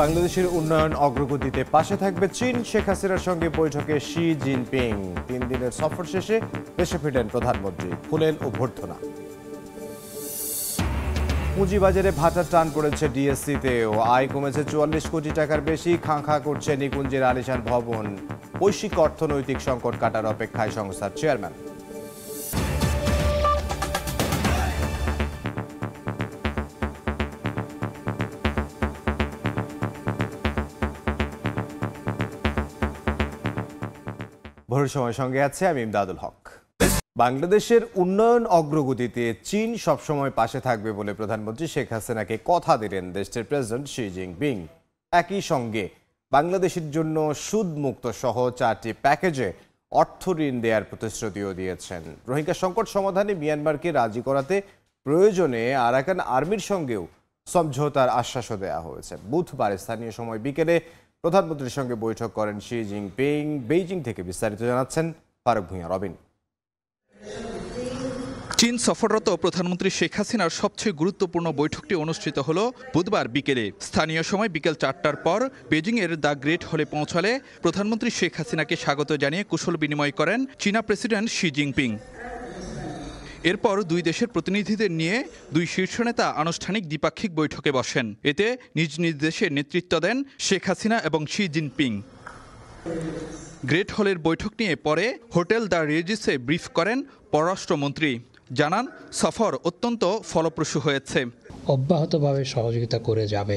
বাংলাদেশের উন্নয়ন অগ্রগতিতে পাশে থাকবে চীন। শেখ হাসিনার সঙ্গে বৈঠকে শি জিনপিং। 3 দিনের সফর শেষে দেশে ফিরলেন প্রধানমন্ত্রী। ফুলেল অভ্যর্থনা। পুঁজিবাজারে ভাটার টান পড়েছে ডিএসসিতেও। আয় কমেছে 44 কোটি টাকার বেশি। খাঁ করছে নিকুঞ্জের আলিশান ভবন। বৈশ্বিক অর্থনৈতিক সংকট কাটার অপেক্ষায় সংস্থার চেয়ারম্যান। ভোরের সময় সঙ্গে আছে আমি ইমদাদুল হক। বাংলাদেশের উন্নয়ন অগ্রগতিতে চীন সবসময় পাশে থাকবে বলে প্রধানমন্ত্রী শেখ হাসিনাকে কথা দিলেন দেশটির প্রেসিডেন্ট শি জিনপিং। একই সঙ্গে বাংলাদেশের জন্য সুদমুক্ত সহ 4টি প্যাকেজে অর্থ ঋণ দেওয়ার প্রতিশ্রুতিও দিয়েছেন। রোহিঙ্গা সংকট সমাধানে মিয়ানমারকে রাজি করাতে প্রয়োজনে আরাকান আর্মির সঙ্গেও সমঝোতার আশ্বাসও দেওয়া হয়েছে। বুধবার স্থানীয় সময় বিকেলে প্রধানমন্ত্রীর সঙ্গে বৈঠক করেন শি জিনপিং। বেইজিং থেকে বিস্তারিত জানাচ্ছেন ফারুক ভূঁইয়া রবিন। চীন সফররত প্রধানমন্ত্রী শেখ হাসিনার সবচেয়ে গুরুত্বপূর্ণ বৈঠকটি অনুষ্ঠিত হল বুধবার বিকেলে। স্থানীয় সময় বিকেল 4টার পর বেজিংয়ের দ্য গ্রেট হলে পৌঁছালে প্রধানমন্ত্রী শেখ হাসিনাকে স্বাগত জানিয়ে কুশল বিনিময় করেন চীনা প্রেসিডেন্ট শি জিনপিং। এরপর দুই দেশের প্রতিনিধিদের নিয়ে দুই শীর্ষ নেতা আনুষ্ঠানিক দ্বিপাক্ষিক বৈঠকে বসেন। এতে নিজ নিজ দেশে নেতৃত্ব দেন শেখ হাসিনা এবং শি জিনপিং। গ্রেট হলের বৈঠক নিয়ে পরে হোটেল দ্য রেজিসে ব্রিফ করেন পররাষ্ট্রমন্ত্রী। জানান সফর অত্যন্ত ফলপ্রসূ হয়েছে, অব্যাহতভাবে সহযোগিতা করে যাবে।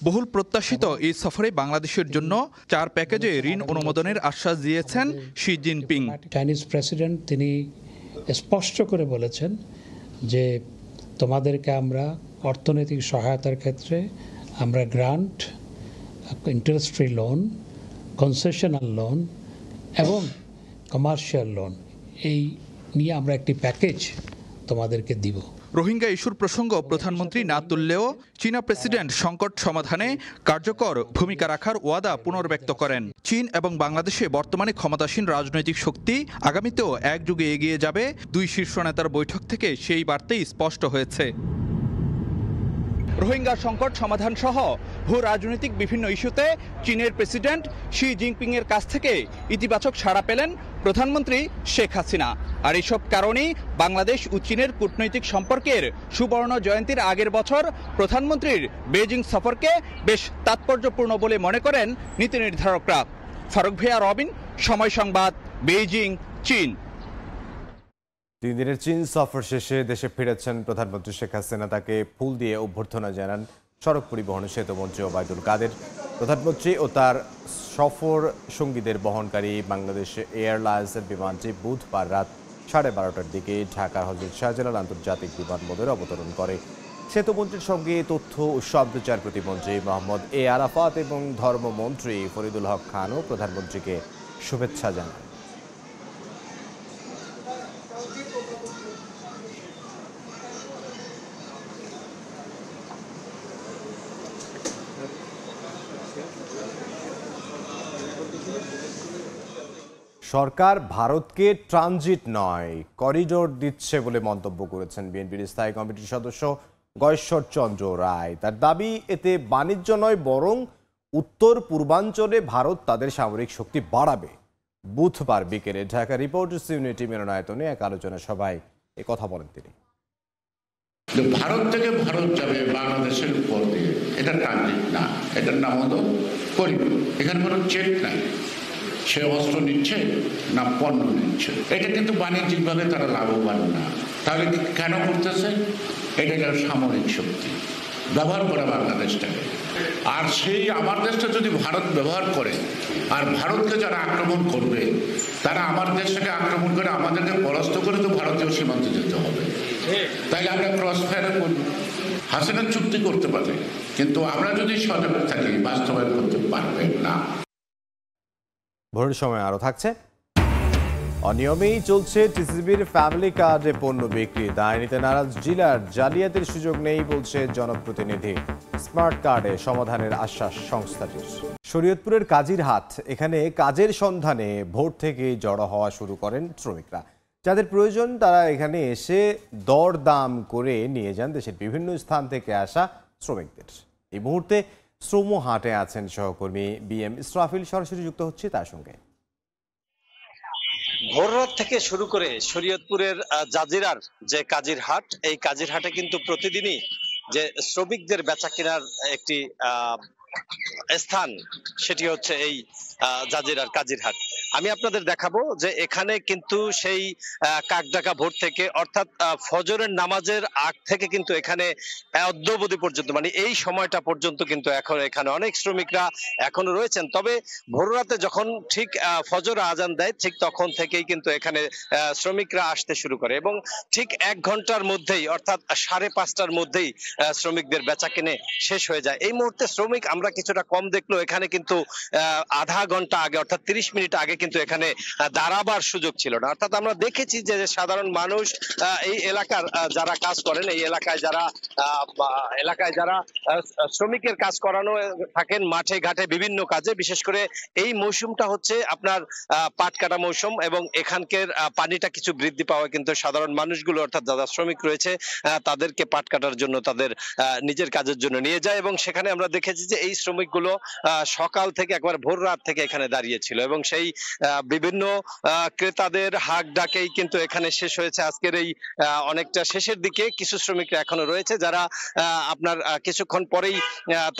বহুল প্রত্যাশিত এই সফরে বাংলাদেশের জন্য 4 প্যাকেজে ঋণ অনুমোদনের আশ্বাস দিয়েছেন শি জিনপিং। চাইনিজ প্রেসিডেন্ট তিনি স্পষ্ট করে বলেছেন যে তোমাদেরকে আমরা অর্থনৈতিক সহায়তার ক্ষেত্রে আমরা grant, interest free loan, concessional loan এবং কমার্শিয়াল লোন এই নিয়ে আমরা একটি প্যাকেজ তোমাদেরকে দিব। রোহিঙ্গা ইস্যুর প্রসঙ্গ প্রধানমন্ত্রী না তুললেও চীনা প্রেসিডেন্ট সংকট সমাধানে কার্যকর ভূমিকা রাখার ওয়াদা পুনর্ব্যক্ত করেন। চীন এবং বাংলাদেশে বর্তমানে ক্ষমতাসীন রাজনৈতিক শক্তি আগামীতেও একযুগে এগিয়ে যাবে। দুই শীর্ষ নেতার বৈঠক থেকে সেই বার্তাই স্পষ্ট হয়েছে। রোহিঙ্গা সংকট সমাধান সহ ভূ রাজনৈতিক বিভিন্ন ইস্যুতে চীনের প্রেসিডেন্ট শি জিনপিং এর কাছ থেকে ইতিবাচক সাড়া পেলেন প্রধানমন্ত্রী শেখ হাসিনা। আর এসব কারণেই বাংলাদেশ ও চীনের কূটনৈতিক সম্পর্কের সুবর্ণ জয়ন্তীর আগের বছর প্রধানমন্ত্রীর বেজিং সফরকে বেশ তাৎপর্যপূর্ণ বলে মনে করেন নীতি নির্ধারকরা। ফারুক ভূঁইয়া রবিন, সময় সংবাদ, বেইজিং, চীন। 3 দিনের চীন সফর শেষে দেশে ফিরেছেন প্রধানমন্ত্রী শেখ হাসিনা। তাকে ফুল দিয়ে অভ্যর্থনা জানান সড়ক পরিবহন সেতুমন্ত্রী ওবায়দুল কাদের। প্রধানমন্ত্রী ও তার সফর সঙ্গীদের বহনকারী বাংলাদেশ এয়ারলাইন্সের বিমানটি বুধবার রাত 12:30টার দিকে ঢাকার হযরত শাহজালাল আন্তর্জাতিক বিমানবন্দরে অবতরণ করে। সেতুমন্ত্রীর সঙ্গে তথ্য ও সম্প্রচার প্রতিমন্ত্রী মোহাম্মদ এ আরাফাত এবং ধর্মমন্ত্রী ফরিদুল হক খানও প্রধানমন্ত্রীকে শুভেচ্ছা জানান। সরকার ভারতকে ট্রানজিট নয় করিডোর দিচ্ছে বলে মন্তব্য করেছেন বিএনপির স্থায়ী কমিটির সদস্য গয়েশ্বর চন্দ্র রায়। তার দাবি, এতে বাণিজ্য নয় বরং উত্তর পূর্বাঞ্চলে ভারত তাদের সামরিক শক্তি বাড়াবে। বুধবার বিকেলে ঢাকা রিপোর্টার্স ইউনিটি মিলনায়তনে এক আলোচনা সভায় কথা বলেন তিনি। ভারত থেকে ভারত যাবে বাংলাদেশের উপর দিয়ে, এটা ট্রানজিট না, এটার নাম হলো করিডোর। এখানে কোনো চেক নাই, সে অস্ত্র নিচ্ছে না পণ্য নিচ্ছে। এটা কিন্তু বাণিজ্যিকভাবে তারা লাভবান না। তাহলে কেন করতেছে? এটা সামরিক শক্তি ব্যবহার করে বাংলাদেশটাকে। আর সেই আমার দেশটা যদি ভারত ব্যবহার করে, আর ভারতকে যারা আক্রমণ করবে তারা আমার দেশটাকে আক্রমণ করে আমাদেরকে পরাস্ত করে তো ভারতীয় সীমান্তে যেতে হবে। তাই আমরা ক্রস ফায়ারে করব। হাসিনা চুক্তি করতে পারে, কিন্তু আমরা যদি সজাগ থাকি বাস্তবায়ন করতে পারবেন না। ভোরের সময় আরও থাকছে। অনিয়মেই চলছে টিসিবির ফ্যামিলি কার্ডে পণ্য বিক্রি। দায় নিতে নারাজ ডিলার। জালিয়াতির সুযোগ নেই বলছে জনপ্রতিনিধি। স্মার্ট কার্ডে সমাধানের আশ্বাস সংস্থাটির। শরীয়তপুরের কাজিরহাট, এখানে কাজের সন্ধানে ভোর থেকেই জড়ো হওয়া শুরু করেন শ্রমিকরা। যাদের প্রয়োজন তারা এখানে এসে দরদাম করে নিয়ে যান দেশের বিভিন্ন স্থান থেকে আসা শ্রমিকদের। এই মুহূর্তে শ্রম হাটে আছেন সহকর্মী BM ইসরাফিল, সরাসরি যুক্ত হচ্ছে তার সঙ্গে। ভোররাত থেকে শুরু করে শরীয়তপুরের জাজিরার যে কাজির হাট, এই কাজির হাটে কিন্তু প্রতিদিনই যে শ্রমিকদের বেচা কেনার একটি স্থান, সেটি হচ্ছে এই জাজিরার কাজির হাট। আমি আপনাদের দেখাবো যে এখানে কিন্তু সেই কাকডাকা ভোর থেকে, অর্থাৎ ফজরের নামাজের আগ থেকে কিন্তু এখানে অদ্যাবধি পর্যন্ত, মানে এই সময়টা পর্যন্ত কিন্তু এখন এখানে অনেক শ্রমিকরা এখনো রয়েছেন। তবে ভোররাতে যখন ঠিক ফজর আজান দেয়, ঠিক তখন থেকেই কিন্তু এখানে শ্রমিকরা আসতে শুরু করে এবং ঠিক 1 ঘন্টার মধ্যেই, অর্থাৎ 5:30টার মধ্যেই শ্রমিকদের বেচা কেনে শেষ হয়ে যায়। এই মুহূর্তে শ্রমিক আমরা কিছুটা কম দেখলেও এখানে কিন্তু আধা ঘন্টা আগে, অর্থাৎ 30 মিনিট আগে কিন্তু এখানে দাঁড়াবার সুযোগ ছিল না। অর্থাৎ আমরা দেখেছি যে সাধারণ মানুষ, এই এলাকার যারা কাজ করেন, এই এলাকায় যারা শ্রমিকের কাজ করানো থাকেন মাঠে ঘাটে বিভিন্ন কাজে, বিশেষ করে এই মৌসুমটা হচ্ছে আপনার পাট কাটা মৌসুম এবং এখানকার পানিটা কিছু বৃদ্ধি পাওয়া কিন্তু সাধারণ মানুষগুলো, অর্থাৎ যারা শ্রমিক রয়েছে তাদেরকে পাট কাটার জন্য তাদের নিজের কাজের জন্য নিয়ে যায় এবং সেখানে আমরা দেখেছি যে এই শ্রমিকগুলো সকাল থেকে একবার ভোর রাত থেকে এখানে দাঁড়িয়েছিল এবং সেই বিভিন্ন ক্রেতাদের হাক ডাকেই কিন্তু এখানে শেষ হয়েছে আজকের এই অনেকটা শেষের দিকে। কিছু শ্রমিকরা এখনো রয়েছে যারা আপনার কিছুক্ষণ পরেই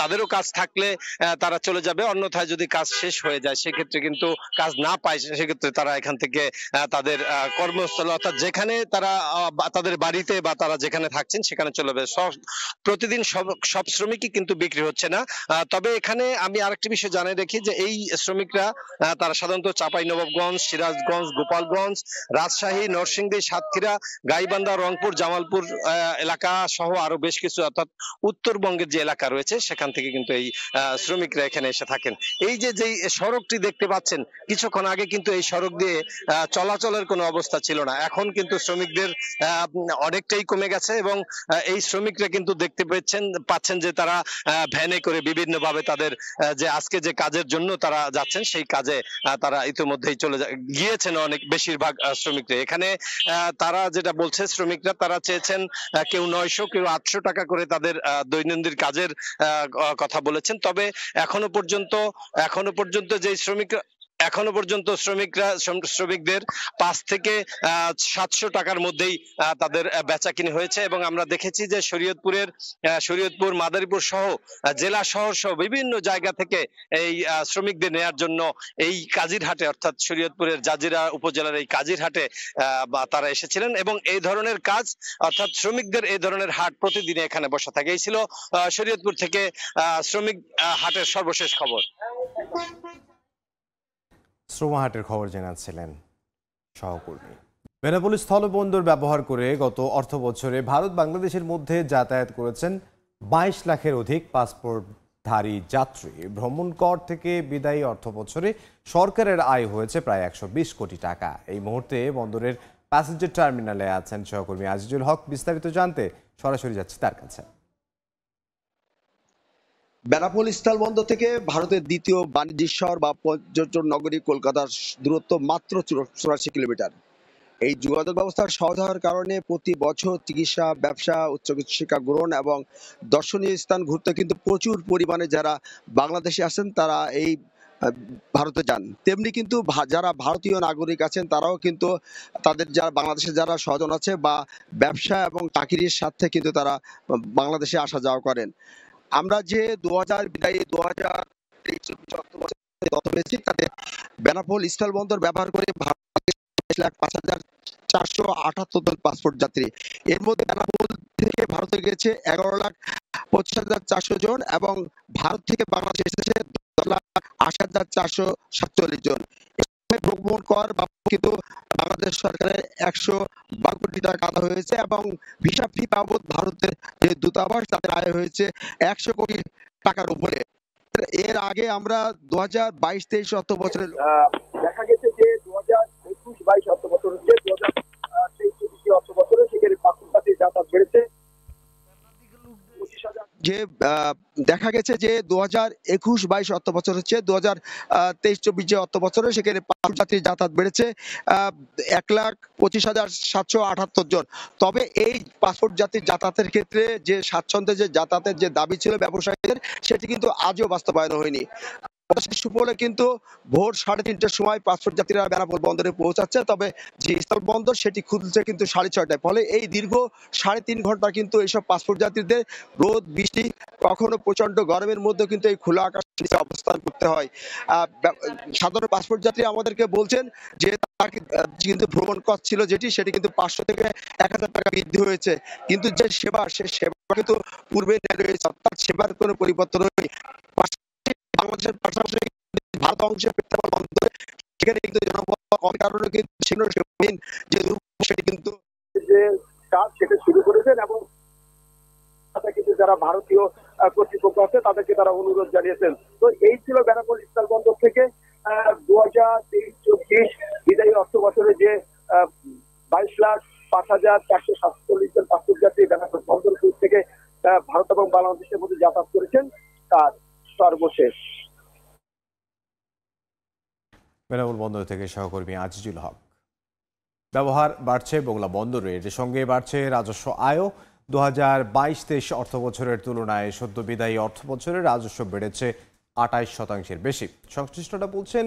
তাদেরও কাজ থাকলে তারা চলে যাবে, অন্যথায় যদি কাজ শেষ হয়ে যায় সেক্ষেত্রে কিন্তু কাজ না পায়, সেক্ষেত্রে তারা এখান থেকে তাদের কর্মস্থল, অর্থাৎ যেখানে তারা তাদের বাড়িতে বা তারা যেখানে থাকছেন সেখানে চলে যাবে। প্রতিদিন সব শ্রমিকই কিন্তু বিক্রি হচ্ছে না। তবে এখানে আমি আরেকটি বিষয় জানিয়ে রাখি যে এই শ্রমিকরা তারা সাধারণত চাঁপাইনবাবগঞ্জ, সিরাজগঞ্জ, গোপালগঞ্জ, রাজশাহী, নরসিংদী, সাতক্ষীরা, গাইবান্ধা, রংপুর, জামালপুর এলাকা সহ আরো বেশ কিছু, অর্থাৎ উত্তরবঙ্গের যে এলাকা রয়েছে সেখান থেকে কিন্তু এই শ্রমিকরা এখানে এসে থাকেন। এই যে সড়কটি দেখতে পাচ্ছেন, কিছুক্ষণ আগে কিন্তু এই সড়ক দিয়ে চলাচলের কোনো অবস্থা ছিল না। এখন কিন্তু শ্রমিকদের অনেকটাই কমে গেছে এবং এই শ্রমিকরা কিন্তু দেখতে পাচ্ছেন যে তারা ভ্যানে করে বিভিন্ন ভাবে তাদের যে আজকে যে কাজের জন্য তারা যাচ্ছেন সেই কাজে তারা ইতিমধ্যেই গিয়েছেন অনেক বেশিরভাগ শ্রমিকরা। এখানে তারা যেটা বলছে, শ্রমিকরা তারা চেয়েছেন কেউ 900, কেউ 800 টাকা করে তাদের দৈনন্দিন কাজের কথা বলেছেন। তবে এখনো পর্যন্ত যে শ্রমিকদের 5 থেকে 700 টাকার মধ্যেই তাদের বেচাকিনি হয়েছে এবং আমরা দেখেছি যে শরীয়তপুর, মাদারীপুর সহ জেলা শহর সহ বিভিন্ন জায়গা থেকে এই শ্রমিকদের নেয়ার জন্য এই কাজিরহাটে, অর্থাৎ শরীয়তপুরের জাজিরা উপজেলার এই কাজিরহাটে তারা এসেছিলেন এবং এই ধরনের কাজ, অর্থাৎ শ্রমিকদের এই ধরনের হাট প্রতিদিন এখানে বসা থাকে। এই ছিল শরীয়তপুর থেকে শ্রমিক হাটের সর্বশেষ খবর। শ্রমহাটের খবর জানাচ্ছিলেন সহকর্মী। বেনাপোল স্থলবন্দর ব্যবহার করে গত অর্থ বছরে ভারত বাংলাদেশের মধ্যে যাতায়াত করেছেন 22 লাখের অধিক পাসপোর্টধারী যাত্রী। ভ্রমণ কর থেকে বিদায়ী অর্থ বছরে সরকারের আয় হয়েছে প্রায় 120 কোটি টাকা। এই মুহূর্তে বন্দরের প্যাসেঞ্জার টার্মিনালে আছেন সহকর্মী আজিজুল হক। বিস্তারিত জানতে সরাসরি যাচ্ছি তার কাছে। বেনাপোল স্থলবন্দর থেকে ভারতের দ্বিতীয় বাণিজ্যিক শহর বা পর্যটন নগরী কলকাতার দূরত্ব মাত্র 84 কিলোমিটার। এই যোগাযোগ ব্যবস্থা সহজ হওয়ার কারণে প্রতি বছর চিকিৎসা, ব্যবসা, উচ্চশিক্ষা গ্রহণ এবং দর্শনীয় স্থান ঘুরতে কিন্তু প্রচুর পরিমাণে যারা বাংলাদেশে আসেন তারা এই ভারতে যান। তেমনি কিন্তু যারা ভারতীয় নাগরিক আছেন তারাও কিন্তু তাদের যারা বাংলাদেশে যারা স্বজন আছে বা ব্যবসা এবং চাকরির সাথে কিন্তু তারা বাংলাদেশে আসা যাওয়া করেন। আমরা যে 2022-2023 তাতে বেনাপোল স্থলবন্দর ব্যবহার করে 5,0478 জন পাসপোর্ট যাত্রী। এর মধ্যে বেনাপোল থেকে ভারতে গেছে 11,25,400 জন এবং ভারত থেকে বাংলাদেশে এসেছে 10,80,447 জন। ভ্রমণ কর কিন্তু বাংলাদেশ সরকারের 112 কোটি টাকা আদায় হয়েছে এবং ভিসা ফি বাবদ ভারতের যে দূতাবাস তাদের আয় হয়েছে 100 কোটি টাকার উপরে। এর আগে আমরা 2022-23 অর্থ বছরে দেখা গেছে যে 2021-22 অর্থ বছর হচ্ছে 2023-24 অর্থ বছরে সেখানে পাসপোর্ট যাতায়াত বেড়েছে যে দেখা গেছে যে 2021-22 অর্থ বছর হচ্ছে 2023-24 যে অর্থ বছরে সেখানে পাসপোর্ট যাত্রীর যাতায়াত বেড়েছে 1,25,778 জন। তবে এই পাসপোর্ট যাত্রীর যাতায়াতের ক্ষেত্রে যে স্বাচ্ছন্দ্যে যে যাতায়াতের যে দাবি ছিল ব্যবসায়ীদের, সেটি কিন্তু আজও বাস্তবায়ন হয়নি। সুফলে কিন্তু ভোর 3:30টার সময় পাসপোর্ট যাত্রীরা বেনাপোল বন্দরে পৌঁছাচ্ছে, তবে যে স্থল বন্দর সেটি খুলছে কিন্তু 6:30টায়। ফলে এই দীর্ঘ 3.5 ঘন্টা কিন্তু এইসব পাসপোর্ট যাত্রীদের রোদ বৃষ্টি কখনো প্রচন্ড গরমের মধ্যে কিন্তু এই খোলা আকাশ নিচে অবস্থান করতে হয়। সাধারণ পাসপোর্ট যাত্রী আমাদেরকে বলছেন যে তাকে কিন্তু ভ্রমণ কর ছিল সেটি কিন্তু 500 থেকে 1000 টাকা বৃদ্ধি হয়েছে, কিন্তু যে সেবা সে সেবা কিন্তু পূর্বে রয়েছে, অর্থাৎ সেবার কোনো পরিবর্তন হয়নি। বাংলাদেশের পাশাপাশি ভারত অংশে পেট্রোল বন্দরে সেখানে কিন্তু জনবল কম কারণে কিন্তু যে সেটি কিন্তু যে কাজ সেটা শুরু করেছেন এবং কিন্তু যারা ভারতীয় কর্তৃপক্ষ আছে তাদেরকে তারা অনুরোধ জানিয়েছেন। তো এই ছিল বেনাপোল স্থল বন্দর থেকে 2023-24 বিদায়ী অর্থ বছরে যে 22,05,447 জন পাসপোর্ট যাত্রী বেনাপোল বন্দর থেকে ভারত এবং বাংলাদেশের মধ্যে যাতায়াত করেছেন তার সর্বশেষ। বেনাপোল বন্দর থেকে সহকর্মী আজিজুল হক। ব্যবহার বাড়ছে মোংলা বন্দরের, এর সঙ্গে বাড়ছে রাজস্ব আয়ও। 2022-23 অর্থ বছরের তুলনায় সদ্য বিদায়ী অর্থ বছরের রাজস্ব বেড়েছে 28% বেশি। সংশ্লিষ্টরা বলছেন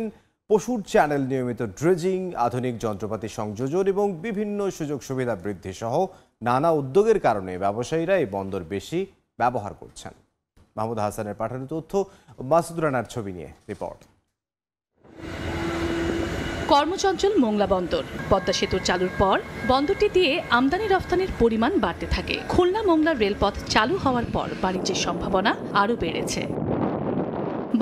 পশুর চ্যানেল নিয়মিত ড্রেজিং, আধুনিক যন্ত্রপাতি সংযোজন এবং বিভিন্ন সুযোগ সুবিধা বৃদ্ধি সহ নানা উদ্যোগের কারণে ব্যবসায়ীরা এই বন্দর বেশি ব্যবহার করছেন। মাহমুদ হাসানের পাঠানো তথ্য, মাসুদ রানার ছবি নিয়ে রিপোর্ট। কর্মচঞ্চল মোংলা বন্দর। পদ্মা সেতু চালুর পর বন্দরটি দিয়ে আমদানি রফতানির পরিমাণ বাড়তে থাকে। খুলনা মোংলা রেলপথ চালু হওয়ার পর বাণিজ্যের সম্ভাবনা আরও বেড়েছে।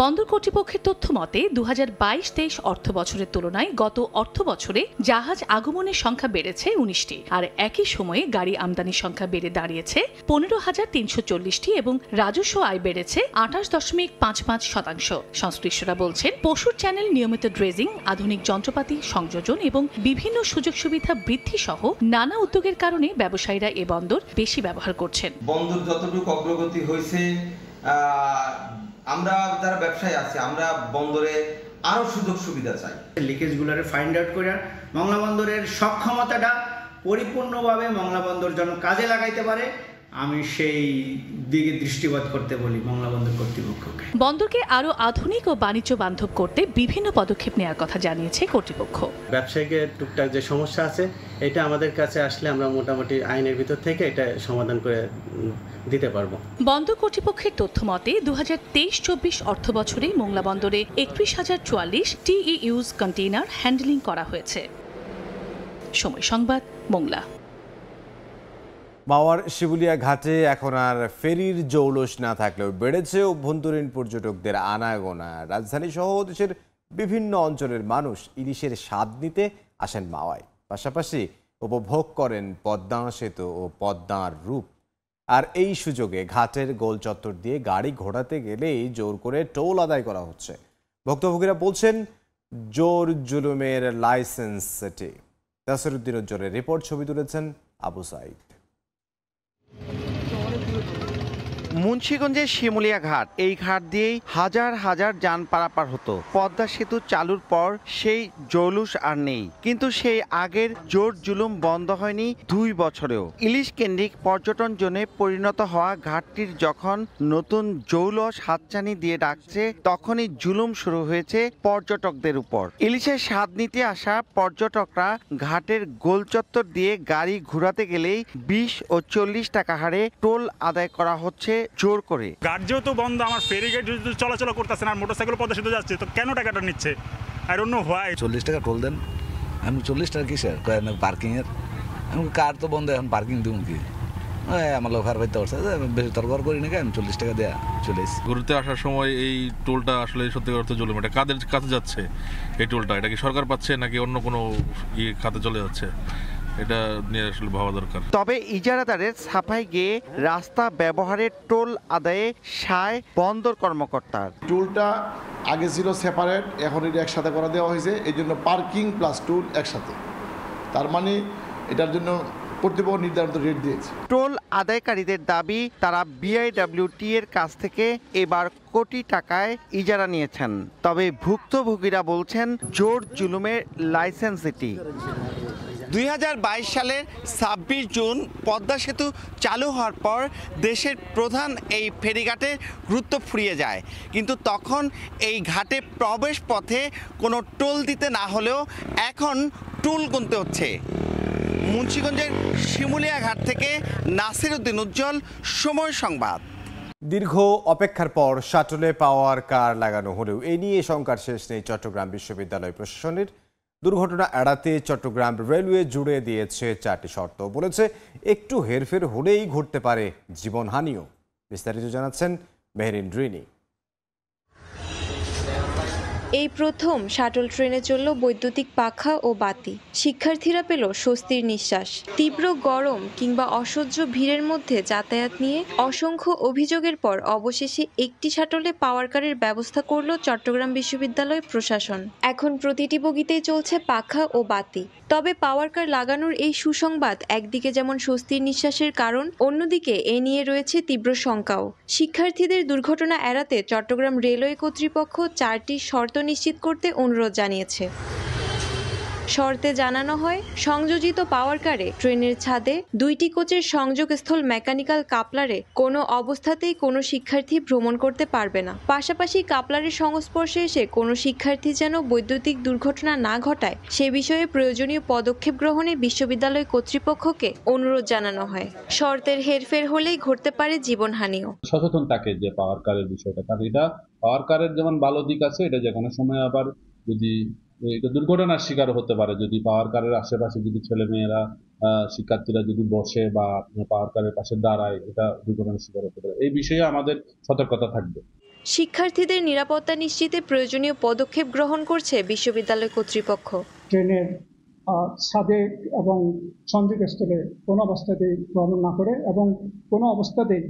বন্দর কর্তৃপক্ষের তথ্য মতে 2022-23 অর্থ বছরের তুলনায় গত অর্থ বছরে জাহাজ আগমনের সংখ্যা বেড়েছে 19টি, আর একই সময়ে গাড়ি আমদানির সংখ্যা বেড়ে দাঁড়িয়েছে 15,340টি এবং রাজস্ব আয় বেড়েছে 28.55%। সংশ্লিষ্টরা বলছেন পশুর চ্যানেল নিয়মিত ড্রেজিং, আধুনিক যন্ত্রপাতি সংযোজন এবং বিভিন্ন সুযোগ সুবিধা বৃদ্ধি সহ নানা উদ্যোগের কারণে ব্যবসায়ীরা এ বন্দর বেশি ব্যবহার করছেন। বন্দর যতটুকু অগ্রগতি হয়েছে, আমরা যারা ব্যবসায়ী আছে আমরা বন্দরে আরো সুযোগ সুবিধা চাই। লিকেজগুলোরে ফাইন্ড আউট করে মংলা বন্দরের সক্ষমতাটা পরিপূর্ণভাবে মংলা বন্দর যেন কাজে লাগাইতে পারে, আমি সেই দিকে দৃষ্টিপাত করতে বলি মংলা বন্দর কর্তৃপক্ষকে। বন্দরকে আরো আধুনিক ও বাণিজ্য বান্ধব করতে বিভিন্ন পদক্ষেপ নেওয়ার কথা জানিয়েছে কর্তৃপক্ষ। ব্যবসায়ীদের টুকটাক যে সমস্যা আছে এটা আমাদের কাছে আসলে আমরা মোটামুটি আইনের ভিতর থেকে এটা সমাধান করে দিতে পারবো। বন্দর কর্তৃপক্ষের তথ্য মতে 2023-24 অর্থ বছরে মোংলা বন্দরে 31,044 TEUs কন্টেইনার হ্যান্ডলিং করা হয়েছে। সময় সংবাদ, মোংলা। মাওয়ার শিবুলিয়া ঘাটে এখন আর ফেরির জৌলস না থাকলেও বেড়েছে অভ্যন্তরীণ পর্যটকদের আনাগোনা। রাজধানী সহ দেশের বিভিন্ন অঞ্চলের মানুষ ইলিশের স্বাদ নিতে আসেন মাওয়ায়, পাশাপাশি উপভোগ করেন পদ্মা সেতু ও পদ্মার রূপ। আর এই সুযোগে ঘাটের গোল চত্বর দিয়ে গাড়ি ঘোরাতে গেলেই জোর করে টোল আদায় করা হচ্ছে। ভুক্তভোগীরা বলছেন জোর জুলুমের লাইসেন্স সেটি। নাসিরউদ্দিন উজ্জ্বলের রিপোর্ট, ছবি তুলেছেন আবু সাইদ। মুন্সিগঞ্জের শিমুলিয়া ঘাট, এই ঘাট দিয়েই হাজার হাজার যান পারাপার হতো। পদ্মা সেতু চালুর পর সেই জৌলুস আর নেই, কিন্তু সেই আগের জোর জুলুম বন্ধ হয়নি 2 বছরেও। ইলিশ কেন্দ্রিক পর্যটন জোনে পরিণত হওয়া ঘাটটির যখন নতুন জৌলস হাতছানি দিয়ে ডাকছে, তখনই জুলুম শুরু হয়েছে পর্যটকদের উপর। ইলিশের স্বাদ নিতে আসা পর্যটকরা ঘাটের গোল চত্বর দিয়ে গাড়ি ঘোরাতে গেলেই 20 ও 40 টাকা হারে টোল আদায় করা হচ্ছে জোর করে। ঘাট যেহেতু বন্ধ, আমার ফেরি গেট চলাচল করতেছে না, মোটরসাইকেল পদ্মা সেতু যাচ্ছে, তো কেন টাকাটা নিচ্ছে? আর অন্য হয় 40 টাকা টোল দেন। আমি 40 টাকা কিসের পার্কিং এর? আমি কার তো বন্ধ, এখন পার্কিং দিব কি? আমার লোক হার পাইতে পারছে, বেশি তরকার করি নাকি, আমি 40 টাকা দেয়া চলে এসেছি। ঘুরতে আসার সময় এই টোলটা আসলে সত্যিকার অর্থে জুলুম। এটা কাদের কাছে যাচ্ছে এই টোলটা? এটা কি সরকার পাচ্ছে নাকি অন্য কোনো খাতে চলে যাচ্ছে? এটা নিয়ে আসলে ভাবা দরকার। তবে ইজারাদারের সাফাই গিয়ে রাস্তা ব্যবহারের টোল আদায়ে সায় বন্দর কর্মকর্তার। টোলটা আগে ছিল সেপারেট, এখন এটা একসাথে করে দেওয়া হয়েছে, এই জন্য পার্কিং প্লাস টোল একসাথে। তার মানে এটার জন্য কর্তৃপক্ষ নির্ধারিত রেট দিয়েছে। টোল আদায়কারীদের দাবি, তারা বিআইডব্লিউটি এর কাছ থেকে এবার কোটি টাকায় ইজারা নিয়েছেন। তবে ভুক্তভোগীরা বলছেন জোর জুলুমের লাইসেন্স এটি। 2022 সালের 26 জুন পদ্মা সেতু চালু হওয়ার পর দেশের প্রধান এই ফেরিঘাটে গুরুত্ব ফুরিয়ে যায়, কিন্তু তখন এই ঘাটে প্রবেশ পথে কোনো টোল দিতে না হলেও এখন টোল গুনতে হচ্ছে। মুন্সিগঞ্জের শিমুলিয়া ঘাট থেকে নাসির উদ্দিন উজ্জ্বল, সময় সংবাদ। দীর্ঘ অপেক্ষার পর শাটলে পাওয়ার কার লাগানো হলেও এ নিয়ে শঙ্কার শেষ নেই চট্টগ্রাম বিশ্ববিদ্যালয় প্রশাসনের। দুর্ঘটনা এড়াতে চট্টগ্রাম রেলওয়ে জুড়ে দিয়েছে 4টি শর্ত, বলেছে একটু হেরফের হলেই ঘটতে পারে জীবনহানিও। বিস্তারিত জানাচ্ছেন মেহরিন রিনি। এই প্রথম শাটল ট্রেনে চলল বৈদ্যুতিক পাখা ও বাতি। শিক্ষার্থীরা পেল স্বস্তির নিঃশ্বাস। তীব্র গরম কিংবা অসহ্য ভিড়ের মধ্যে যাতায়াত নিয়ে অসংখ্য অভিযোগের পর অবশেষে একটি শাটলে পাওয়ার কারের ব্যবস্থা করল চট্টগ্রাম বিশ্ববিদ্যালয় প্রশাসন। এখন প্রতিটি বগিতেই চলছে পাখা ও বাতি। তবে পাওয়ার কার লাগানোর এই সুসংবাদ একদিকে যেমন স্বস্তির নিঃশ্বাসের কারণ, অন্যদিকে এ নিয়ে রয়েছে তীব্র শঙ্কাও। শিক্ষার্থীদের দুর্ঘটনা এড়াতে চট্টগ্রাম রেলওয়ে কর্তৃপক্ষ 4টি শর্ত নিশ্চিত করতে অনুরোধ জানিয়েছে। শর্তে জানানো হয়, সংযোজিত পাওয়ার কারে ট্রেনের ছাদে 2টি কোচের সংযোগস্থল মেকানিক্যাল কাপলারে কোনো অবস্থাতেই কোনো শিক্ষার্থী ভ্রমণ করতে পারবে না। পাশাপাশি কাপলারের সংস্পর্শে এসে কোনো শিক্ষার্থী যেন বৈদ্যুতিক দুর্ঘটনা না ঘটায় সে বিষয়ে প্রয়োজনীয় পদক্ষেপ গ্রহণে বিশ্ববিদ্যালয় কর্তৃপক্ষকে অনুরোধ জানানো হয়। শর্তের হেরফের হলেই ঘটতে পারে জীবনহানিও। সচেতন থাকে যে পাওয়ার কারের বিষয়টা, কারণ এটা পাওয়ার কারের যেমন ভালো দিক আছে, এটা যে কোনো সময় আবার যদি এটা দুর্ঘটনার শিকার হতে পারে, যদি পাওয়ার কারের আশেপাশে যদি ছেলেমেয়েরা শিক্ষার্থীরা যদি বসে বা পাওয়ার কারের পাশে দাঁড়ায়, এটা দুর্ঘটনার শিকার হতে পারে। এই বিষয়ে আমাদের সতর্কতা থাকবে। শিক্ষার্থীদের নিরাপত্তা নিশ্চিতে প্রয়োজনীয় পদক্ষেপ গ্রহণ করছে বিশ্ববিদ্যালয় কর্তৃপক্ষ। ট্রেনের ছাদে এবং সংযোগস্থলে কোনো অবস্থাতেই ভ্রমণ না করে এবং কোনো অবস্থাতেই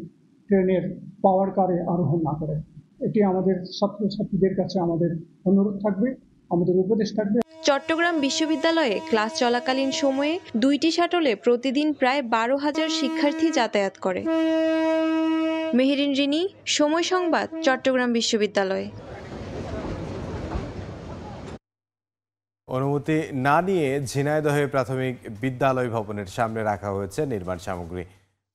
ট্রেনের পাওয়ার কারে আরোহণ না করে, এটি আমাদের ছাত্রছাত্রীদের কাছে আমাদের অনুরোধ থাকবে, আমাদের উপদেশ থাকবে। চট্টগ্রাম বিশ্ববিদ্যালয়ে ক্লাস চলাকালীন সময়ে 2টি শাটলে প্রতিদিন প্রায় 12,000 শিক্ষার্থী যাতায়াত করে। মেহরিন রিনি, সময় সংবাদ, চট্টগ্রাম বিশ্ববিদ্যালয়। অনুমতি না নিয়ে ঝিনাইদহে প্রাথমিক বিদ্যালয় ভবনের সামনে রাখা হয়েছে নির্মাণ সামগ্রী।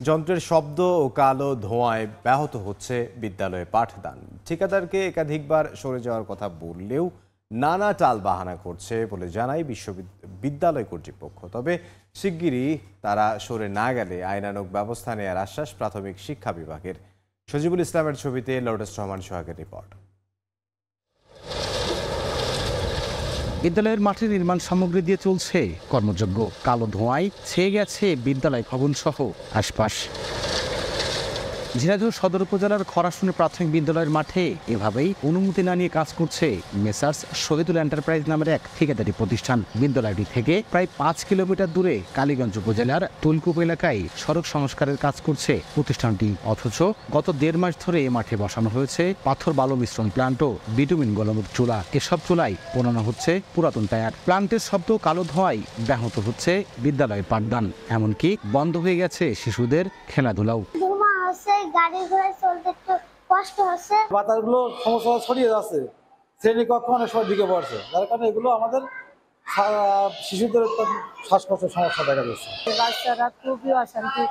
যন্ত্রের শব্দ ও কালো ধোঁয়ায় ব্যাহত হচ্ছে বিদ্যালয়ে পাঠদান। ঠিকাদারকে একাধিকবার সরে যাওয়ার কথা বললেও নানা টাল বাহানা করছে বলে জানায় বিশ্ববিদ্যালয় কর্তৃপক্ষ। তবে শিগগিরই তারা সরে না গেলে আইনানুগ ব্যবস্থা নেওয়ার আশ্বাস প্রাথমিক শিক্ষা বিভাগের। সজিবুল ইসলামের ছবিতে লর্ডস রহমান সোহাগের রিপোর্ট। বিদ্যালয়ের মাঠে নির্মাণ সামগ্রী দিয়ে চলছে কর্মযজ্ঞ। কালো ধোঁয়ায় ছেয়ে গেছে বিদ্যালয় ভবন সহ আশপাশ। ঝিনাইদহ সদর উপজেলার খরাশুনি প্রাথমিক বিদ্যালয়ের মাঠে এভাবেই অনুমতি না নিয়ে কাজ করছে মেসার্স শহীদুল এন্টারপ্রাইজ নামের এক ঠিকাদারি প্রতিষ্ঠান। বিদ্যালয়টি থেকে প্রায় 5 কিলোমিটার দূরে কালীগঞ্জ উপজেলার তুলকুপ এলাকায় সড়ক সংস্কারের কাজ করছে প্রতিষ্ঠানটি। অথচ গত 1.5 মাস ধরে এ মাঠে বসানো হয়েছে পাথর বালু মিশ্রণ প্লান্ট ও বিটুমিন গলমুখ চুলা। এসব চুলায় পোড়ানো হচ্ছে পুরাতন টায়ার। প্লান্টের শব্দ কালো ধোঁয়ায় ব্যাহত হচ্ছে বিদ্যালয়ের পাঠদান, এমনকি বন্ধ হয়ে গেছে শিশুদের খেলাধুলাও। গাড়ি ঘোড়া চলতে একটু কষ্ট হচ্ছে, বাতাসগুলো সমস্যা ছড়িয়ে যাচ্ছে, শ্রেণী কক্ষ অনেক সময় ঢুকে পড়ছে, যার কারণে এগুলো আমাদের শিশুদের শ্বাসকষ্টের সমস্যা দেখা যাচ্ছে। বাচ্চারা খুবই অশান্তি,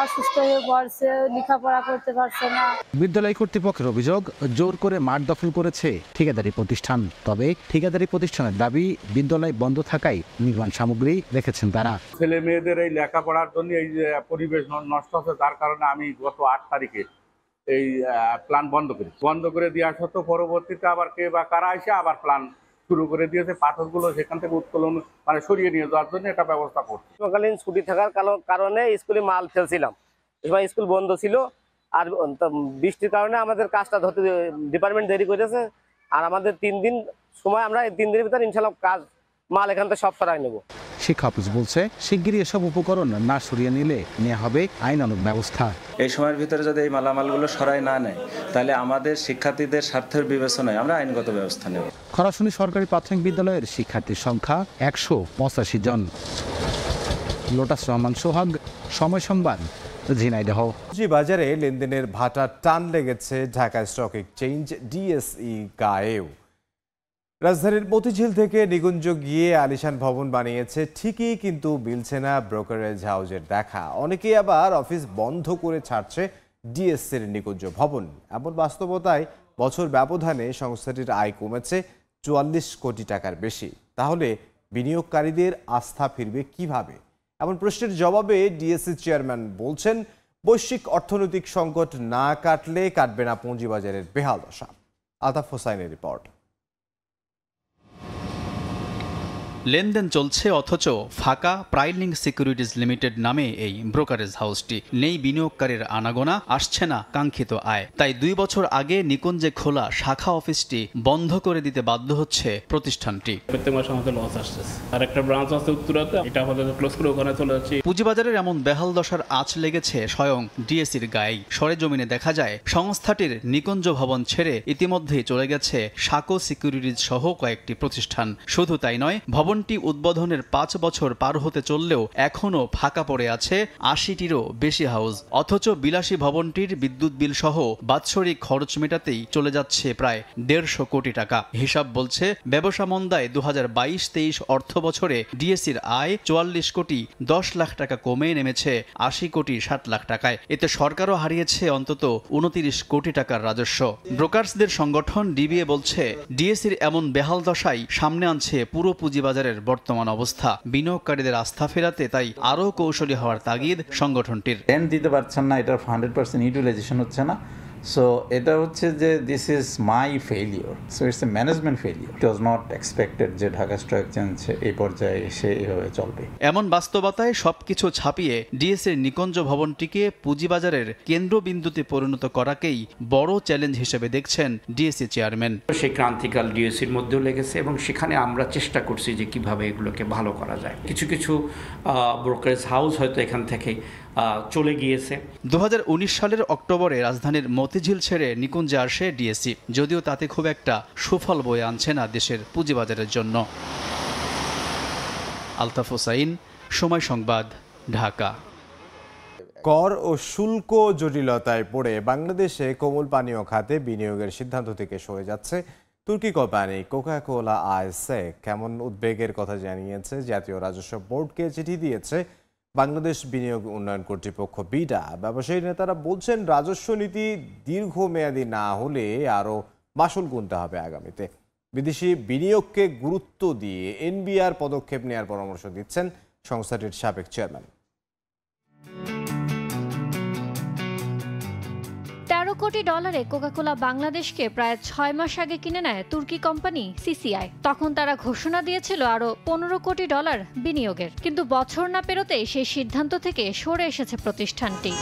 অসুস্থ হয়ে পড়ছে, লেখাপড়া করতে পারছে না। বিদ্যালয় কর্তৃপক্ষের অভিযোগ, জোর করে মাঠ দখল করেছে ঠিকাদারি প্রতিষ্ঠান। তবে ঠিকাদারি প্রতিষ্ঠানের দাবি, বিদ্যালয় বন্ধ থাকায় নির্মাণ সামগ্রী রেখেছেন তারা। ছেলে মেয়েদের এই লেখাপড়ার জন্য এই যে পরিবেশ নষ্ট হচ্ছে, তার কারণে আমি গত 8 তারিখে এই প্ল্যান বন্ধ করে দেওয়া সত্ত্বেও পরবর্তীতে আবার কে বা কারা এসে আবার প্ল্যান শুরু করে দিয়েছে। পাথরগুলো সেখান থেকে উত্তোলন সরিয়ে নিয়ে যাওয়ার জন্য এটা ব্যবস্থা করছে। গ্রীষ্মকালীন ছুটি থাকার কারণে স্কুলে মাল ফেলছিলাম, এবার স্কুল বন্ধ ছিল, আর বৃষ্টির কারণে আমাদের কাজটা ধরতে ডিপার্টমেন্ট দেরি করেছে। আর আমাদের 3 দিন সময়, আমরা 3 দিনের ভিতরে ইনশাল্লাহ কাজ মাল এখান থেকে সব সরাই নেব। শিক্ষা অফিস বলছে, শিগগিরই এসব উপকরণ না সরিয়ে নিলে নেওয়া হবে আইনানুগ ব্যবস্থা। এই সময়ের ভিতরে যদি এই মালামালগুলো সরাই না নেয়, তাহলে আমাদের শিক্ষার্থীদের স্বার্থের বিবেচনায় আমরা আইনগত ব্যবস্থা নেব। খরাশুনি সরকারি প্রাথমিক বিদ্যালয়ের শিক্ষার্থীর সংখ্যা 185 জন। লোটাস রহমান সোহাগ, সময় সংবাদ, ঝিনাইদহ। বাজারে লেনদেনের ভাটা টান লেগেছে ঢাকা স্টক এক্সচেঞ্জ ডিএসই গায়েও। রাজধানীর মতিঝিল থেকে নিকুঞ্জ গিয়ে আলিশান ভবন বানিয়েছে ঠিকই, কিন্তু মিলছে না ব্রোকারেজ হাউসের দেখা। অনেকেই আবার অফিস বন্ধ করে ছাড়ছে ডিএসসির নিকুঞ্জ ভবন। এমন বাস্তবতায় বছর ব্যবধানে সংস্থাটির আয় কমেছে ৪৪ কোটি টাকার বেশি। তাহলে বিনিয়োগকারীদের আস্থা ফিরবে কিভাবে? এমন প্রশ্নের জবাবে ডিএসসি চেয়ারম্যান বলছেন, বৈশ্বিক অর্থনৈতিক সংকট না কাটলে কাটবে না পুঁজিবাজারের বেহাল দশা। আলতাফ হোসাইনের রিপোর্ট। লেনদেন চলছে অথচ ফাঁকা প্রাইলিং সিকিউরিটিজ লিমিটেড নামে এই ব্রোকারেজ হাউসটি। নেই বিনিয়োগকারীর আনাগোনা, আসছে না কাঙ্ক্ষিত আয়। তাই ২ বছর আগে নিকুঞ্জে খোলা শাখা অফিসটি বন্ধ করে দিতে বাধ্য হচ্ছে প্রতিষ্ঠানটি। প্রত্যেক মাসে আমাদের লস আসছে। আর একটা ব্রাঞ্চ আছে উত্তরাতে, এটা আমাদের ক্লোজ করে ওখানে চলে যাচ্ছে। পুঁজিবাজারের এমন বেহাল দশার আঁচ লেগেছে স্বয়ং ডিএসসির গায়ে। সরেজমিনে দেখা যায় সংস্থাটির নিকুঞ্জ ভবন ছেড়ে ইতিমধ্যেই চলে গেছে শাকো সিকিউরিটিজ সহ কয়েকটি প্রতিষ্ঠান। শুধু তাই নয়, ভবনটি উদ্বোধনের ৫ বছর পার হতে চললেও এখনও ফাঁকা পড়ে আছে ৮০টিরও বেশি হাউস। অথচ বিলাসী ভবনটির বিদ্যুৎ বিল সহ বাৎসরিক খরচ মেটাতেই চলে যাচ্ছে প্রায় ১৫০ কোটি টাকা। হিসাব বলছে ব্যবসা মন্দায় ২০২২-২৩ অর্থ বছরে ডিএসসির আয় ৪৪ কোটি ১০ লাখ টাকা কমে নেমেছে ৮০ কোটি ৬০ লাখ টাকায়। এতে সরকারও হারিয়েছে অন্তত ২৯ কোটি টাকার রাজস্ব। ব্রোকার্সদের সংগঠন ডিবিএ বলছে, ডিএসসির এমন বেহাল দশাই সামনে আনছে পুরো পুঁজিবাজারের বর্তমান অবস্থা। বিনিয়োগকারীদের আস্থা ফেরাতে তাই আরও কৌশলী হওয়ার তাগিদ সংগঠনটির। রেন্ট দিতে পারছেন না, এটার 100% ইউটিলাইজেশন হচ্ছে না। সো এটা হচ্ছে যে this is my failure, so it's a management failure. It was not expected যে ঢাকা স্টক এক্সচেঞ্জ এই পর্যায়ে এসে এভাবে চলবে। এমন বাস্তবতায় সবকিছু ছাপিয়ে ডিএসসির নিকুঞ্জ ভবনটিকে পুঁজিবাজারের কেন্দ্রবিন্দুতে পরিণত করাকেই বড় চ্যালেঞ্জ হিসেবে দেখছেন ডিএসসি চেয়ারম্যান। সেই ক্রান্তিকাল ডিএসসির মধ্যেও লেগেছে এবং সেখানে আমরা চেষ্টা করছি যে কিভাবে এগুলোকে ভালো করা যায়। কিছু কিছু ব্রোকারেজ হাউস হয়তো এখান থেকে চলে গিয়েছে। ২০১৯ সালের অক্টোবরে রাজধানীর মতিঝিল ছেড়ে নিকুঞ্জে আসে ডিএসসি, যদিও তাতে খুব একটা সুফল বয়ে আনছে না দেশের পুঁজিবাজারের জন্য। আলতাফ হোসাইন, সময় সংবাদ, ঢাকা। কর ও শুল্ক জটিলতায় পড়ে বাংলাদেশে কোমল পানীয় খাতে বিনিয়োগের সিদ্ধান্ত থেকে সরে যাচ্ছে তুর্কি কোম্পানি কোকা কোলা আইএসএ। কেমন উদ্বেগের কথা জানিয়েছে জাতীয় রাজস্ব বোর্ডকে চিঠি দিয়েছে বাংলাদেশ বিনিয়োগ উন্নয়ন কর্তৃপক্ষ বিডা। ব্যবসায়ী নেতারা বলছেন, রাজস্ব নীতি দীর্ঘমেয়াদী না হলে আরও মাসুল গুনতে হবে আগামীতে। বিদেশি বিনিয়োগকে গুরুত্ব দিয়ে এনবিআর পদক্ষেপ নেওয়ার পরামর্শ দিচ্ছেন সংস্থাটির সাবেক চেয়ারম্যান। ১৩ কোটি ডলারে কোকাকোলা বাংলাদেশকে প্রায় ৬ মাস আগে কিনে নেয় তুর্কি কোম্পানি সিসিআই। তখন তারা ঘোষণা দিয়েছিল আরও ১৫ কোটি ডলার বিনিয়োগের, কিন্তু বছর না পেরোতেই সেই সিদ্ধান্ত থেকে সরে এসেছে প্রতিষ্ঠানটি।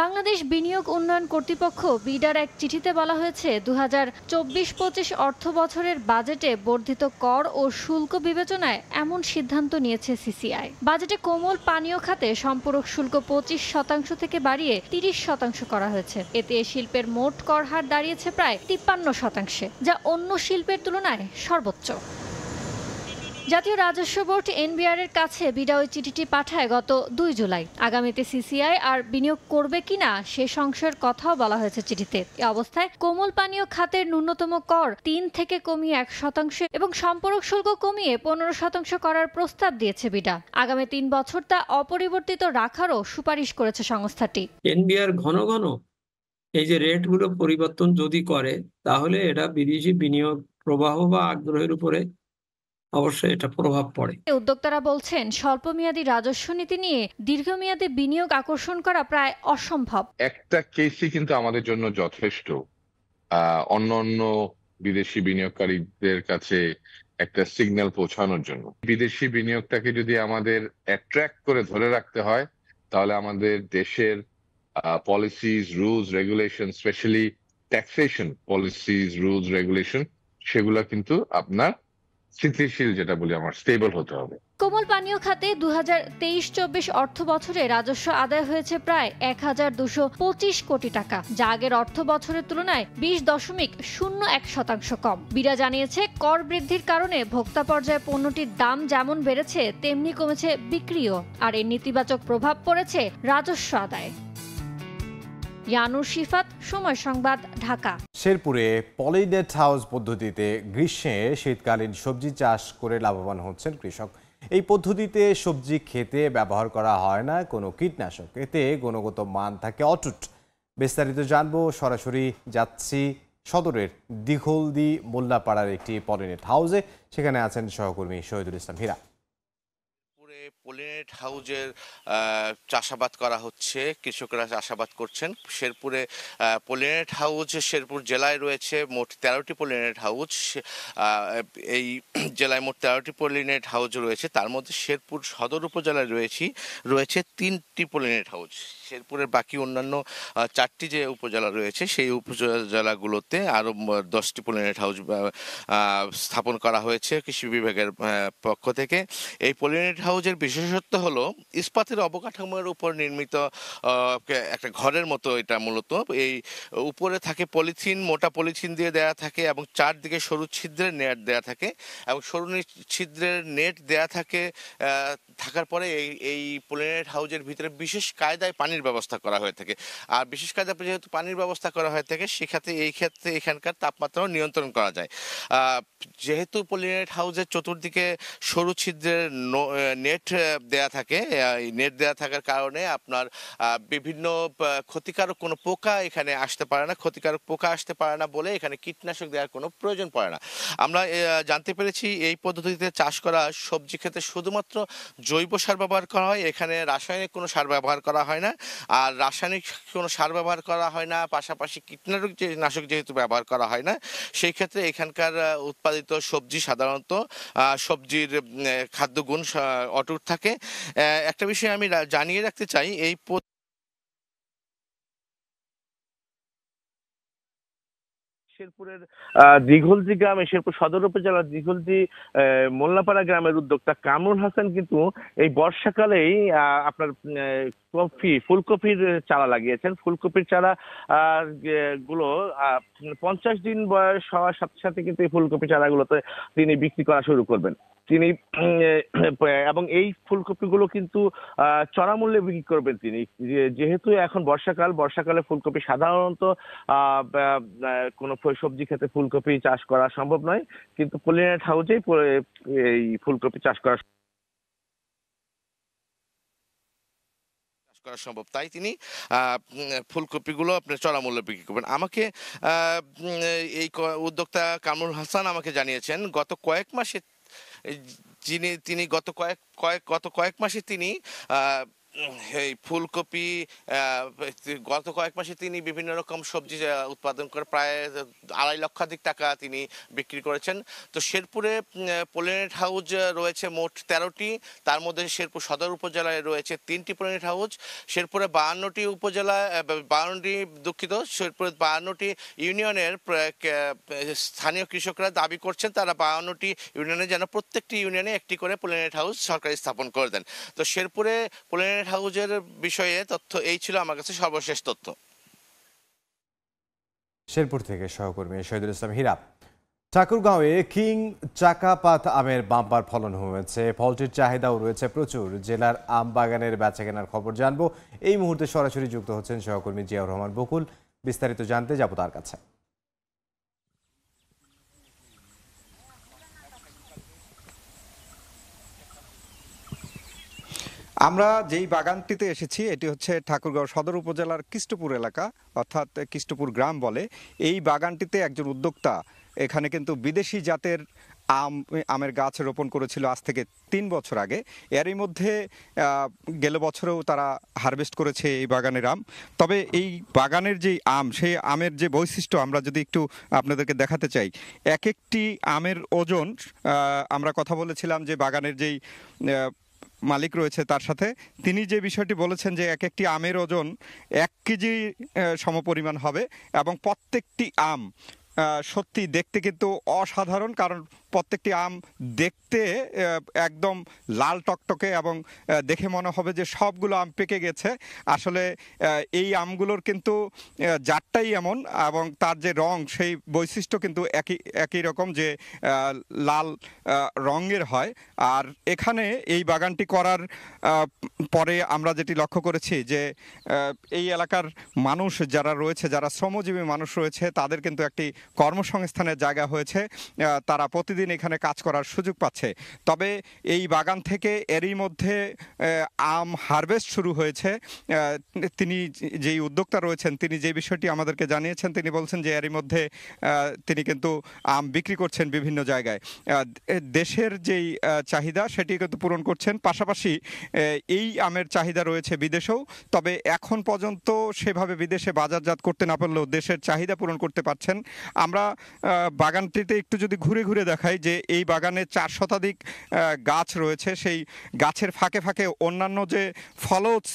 বাংলাদেশ বিনিয়োগ উন্নয়ন কর্তৃপক্ষ বিডার এক চিঠিতে বলা হয়েছে, ২০২৪-২৫ অর্থ বছরের বাজেটে বর্ধিত কর ও শুল্ক বিবেচনায় এমন সিদ্ধান্ত নিয়েছে সিসিআই। বাজেটে কোমল পানীয় খাতে সম্পূরক শুল্ক ২৫% থেকে বাড়িয়ে ৩০% করা হয়েছে। এতে শিল্পের মোট কর হার দাঁড়িয়েছে প্রায় ৫৩%, যা অন্য শিল্পের তুলনায় সর্বোচ্চ। জাতীয় রাজস্ব বোর্ড এনবিআর এর কাছে বিডা ওই চিঠিটি পাঠায় গত ২ জুলাই। আগামীতে সিসিআই আর বিনিয়োগ করবে কিনা সে সংশয়ের কথাও বলা হয়েছে চিঠিতে। এ অবস্থায় কোমল পানীয় খাতের ন্যূনতম কর ৩ থেকে কমিয়ে ১% এবং সম্পূরক শুল্ক কমিয়ে ১৫% করার প্রস্তাব দিয়েছে বিডা। আগামী ৩ বছর তা অপরিবর্তিত রাখারও সুপারিশ করেছে সংস্থাটি। এনবিআর ঘন ঘন এই যে রেটগুলো পরিবর্তন যদি করে, তাহলে এটা বিদেশি বিনিয়োগ প্রবাহ বা আগ্রহের উপরে অবশ্যই এটা প্রভাব পড়ে। উদ্যোক্তারা বলছেন, স্বল্পমেয়াদী রাজস্ব নীতি নিয়ে দীর্ঘমেয়াদী বিনিয়োগ আকর্ষণ করা প্রায় অসম্ভব। একটা কেসই কিন্তু আমাদের জন্য যথেষ্ট অন্য বিদেশি বিনিয়োগকারীদের কাছে একটা সিগন্যাল পৌঁছানোর জন্য। বিদেশি বিনিয়োগটাকে যদি আমাদের অ্যাট্রাক্ট করে ধরে রাখতে হয়, তাহলে আমাদের দেশের policies, rules, regulation, specially taxation policies, rules, regulation, সেগুলো কিন্তু আপনার স্থিতিশীল যেটা বলি আমার স্টেবল হতে হবে। কোমল পানীয় খাতে 2023-24 অর্থ বছরে রাজস্ব আদায় হয়েছে প্রায় 1225 কোটি টাকা, যা আগের অর্থ বছরের তুলনায় 20.01% কম। বিরা জানিয়েছে, কর বৃদ্ধির কারণে ভোক্তা পর্যায়ে পণ্যটির দাম যেমন বেড়েছে তেমনি কমেছে বিক্রিও, আর এর নেতিবাচক প্রভাব পড়েছে রাজস্ব আদায়ে। ইয়ানুর শিফাত, সময় সংবাদ, ঢাকা। শেরপুরে পলিনেট হাউস পদ্ধতিতে গ্রীষ্মে শীতকালীন সবজি চাষ করে লাভবান হচ্ছেন কৃষক। এই পদ্ধতিতে সবজি খেতে ব্যবহার করা হয় না কোনো কীটনাশক, এতে গুণগত মান থাকে অটুট। বিস্তারিত জানবো, সরাসরি যাচ্ছি সদরের দিঘলদি মোল্লাপাড়ার একটি পলিনেট হাউসে। সেখানে আছেন সহকর্মী শহীদুল ইসলাম হীরা। পলিনেট হাউজের চাষাবাদ করা হচ্ছে, কৃষকরা চাষাবাদ করছেন। শেরপুরে পলিনেট হাউজ শেরপুর জেলায় রয়েছে মোট 13টি পলিনেট হাউজ। এই জেলায় মোট 13টি পলিনেট হাউজ রয়েছে, তার মধ্যে শেরপুর সদর উপজেলায় রয়েছে 3টি পলিনেট হাউজ। শেরপুরের বাকি অন্যান্য 4টি যে উপজেলা রয়েছে সেই উপজেলাগুলোতে আরও 10টি পলিনেট হাউজ স্থাপন করা হয়েছে কৃষি বিভাগের পক্ষ থেকে। এই পলিনেট হাউজের বিশেষত্ব হলো ইস্পাতের অবকাঠামোর উপর নির্মিত একটা ঘরের মতো। এটা মূলত এই উপরে থাকে পলিথিন, মোটা পলিথিন দিয়ে দেয়া থাকে এবং চারদিকে সরু ছিদ্রের নেট দেয়া থাকে এবং সরু ছিদ্রের নেট দেয়া থাকার পরে এই পলিনেট হাউজের ভিতরে বিশেষ কায়দায় পানির ব্যবস্থা করা হয়ে থাকে। আর বিশেষ কায়দায় যেহেতু পানির ব্যবস্থা করা হয়ে থাকে, সেক্ষেত্রে এই ক্ষেত্রে এখানকার তাপমাত্রাও নিয়ন্ত্রণ করা যায়। যেহেতু পলিনেট হাউজের চতুর্দিকে সরু ছিদ্রের নেট দেয়া থাকে, এই নেট দেয়া থাকার কারণে আপনার বিভিন্ন ক্ষতিকারক কোনো পোকা এখানে আসতে পারে না। ক্ষতিকারক পোকা আসতে পারে না বলে এখানে কীটনাশক দেওয়ার কোনো প্রয়োজন পড়ে না। আমরা জানতে পেরেছি এই পদ্ধতিতে চাষ করা সবজি ক্ষেত্রে শুধুমাত্র জৈব সার ব্যবহার করা হয়, এখানে রাসায়নিক কোনো সার ব্যবহার করা হয় না। আর রাসায়নিক কোনো সার ব্যবহার করা হয় না, পাশাপাশি কীটনাশক যেহেতু ব্যবহার করা হয় না, সেই ক্ষেত্রে এখানকার উৎপাদিত সবজি সাধারণত সবজির খাদ্যগুণ অটুট থাকে। একটা বিষয় আমি জানিয়ে রাখতে চাই, এই শেরপুরের দিঘলদি গ্রামে, শেরপুর সদর উপজেলার দিঘলদি মোল্লাপাড়া গ্রামের উদ্যোক্তা কামরুল হাসান কিন্তু এই বর্ষাকালেই আপনার ফুলকপির চারা লাগিয়েছেন। ফুলকপির চারা গুলো 50 দিন বয়স হওয়ার সাথে সাথে কিন্তু এই ফুলকপি চারাগুলোতে তিনি বিক্রি করা শুরু করবেন। তিনি এবং এই ফুলকপিগুলো কিন্তু চড়া মূল্যে বিক্রি করবেন তিনি, যেহেতু এখন বর্ষাকালে ফুলকপি সাধারণত কোনো সবজি খেতে ফুলকপি চাষ করা সম্ভব নয়, কিন্তু পলিনেট হাউজেই এই ফুলকপি চাষ করা সম্ভব, তাই তিনি ফুলকপিগুলো আপনার চড়া মূল্যে বিক্রি করবেন। আমাকে এই উদ্যোক্তা কামরুল হাসান আমাকে জানিয়েছেন গত কয়েক মাসে তিনি এই ফুলকপি গত কয়েক মাসে তিনি বিভিন্ন রকম সবজি উৎপাদন করে প্রায় 2.5 লক্ষাধিক টাকা তিনি বিক্রি করেছেন। তো শেরপুরে পলিনেট হাউজ রয়েছে মোট 13টি, তার মধ্যে শেরপুর সদর উপজেলায় রয়েছে 3টি পলিনেট হাউজ। শেরপুরে 52টি উপজেলায় শেরপুরে 52টি ইউনিয়নের স্থানীয় কৃষকরা দাবি করছেন তারা 52টি ইউনিয়নে যেন প্রত্যেকটি ইউনিয়নে একটি করে পলিনেট হাউস সরকারি স্থাপন করে দেন। তো শেরপুরে পলিনেট হাউজের বিষয়ে তথ্য এই ছিল আমার কাছে সর্বশেষ তথ্য। শেরপুর থেকে সহকর্মী শহীদুল ইসলাম হীরা। ঠাকুরগাঁওয়ে কিং চাকাপাত আমের বাম্পার ফলন হয়েছে, ফলটির চাহিদাও রয়েছে প্রচুর। জেলার আম বাগানের বেচাকেনার খবর জানবো। এই মুহূর্তে সরাসরি যুক্ত হচ্ছেন সহকর্মী জিয়াউর রহমান বকুল। বিস্তারিত জানতে যাব তার কাছে। আমরা যেই বাগানটিতে এসেছি এটি হচ্ছে ঠাকুরগাঁও সদর উপজেলার কৃষ্টপুর এলাকা, অর্থাৎ কৃষ্টপুর গ্রাম বলে। এই বাগানটিতে একজন উদ্যোক্তা এখানে কিন্তু বিদেশি জাতের আমের গাছ রোপণ করেছিল আজ থেকে 3 বছর আগে। এরই মধ্যে গেল বছরেও তারা হারভেস্ট করেছে এই বাগানের আম। তবে এই বাগানের যেই আম, সেই আমের যে বৈশিষ্ট্য আমরা যদি একটু আপনাদেরকে দেখাতে চাই, এক একটি আমের ওজন, আমরা কথা বলেছিলাম যে বাগানের যেই মালিক রয়েছে তার সাথে, তিনি যে বিষয়টি বলেছেন যে এক একটি আমের ওজন 1 কেজি সমপরিমাণ হবে এবং প্রত্যেকটি আম সত্যি দেখতে কিন্তু অসাধারণ, কারণ প্রত্যেকটি আম দেখতে একদম লাল টকটকে এবং দেখে মনে হবে যে সবগুলো আম পেকে গেছে। আসলে এই আমগুলোর কিন্তু জাতটাই এমন এবং তার যে রং সেই বৈশিষ্ট্য কিন্তু একই রকম, যে লাল রঙের হয়। আর এখানে এই বাগানটি করার পরে আমরা যেটি লক্ষ্য করেছি যে এই এলাকার মানুষ যারা রয়েছে, যারা শ্রমজীবী মানুষ রয়েছে, তাদের কিন্তু একটি কর্মসংস্থানের জায়গা হয়েছে। তারা প্রতিদিন এখানে কাজ করার সুযোগ পাচ্ছে। তবে এই বাগান থেকে এরই মধ্যে আম হারভেস্ট শুরু হয়েছে। তিনি যেই উদ্যোক্তা রয়েছেন, তিনি যে বিষয়টি আমাদেরকে জানিয়েছেন, তিনি বলছেন যে এরই মধ্যে তিনি কিন্তু আম বিক্রি করছেন বিভিন্ন জায়গায়। দেশের যেই চাহিদা সেটি কিন্তু পূরণ করছেন, পাশাপাশি এই আমের চাহিদা রয়েছে বিদেশেও। তবে এখন পর্যন্ত সেভাবে বিদেশে বাজারজাত করতে না পারলেও দেশের চাহিদা পূরণ করতে পারছেন। আমরা বাগানটিতে একটু যদি ঘুরে ঘুরে দেখাই যে এই বাগানে 4 শতাধিক গাছ রয়েছে। সেই গাছের ফাঁকে ফাঁকে অন্যান্য যে ফলজ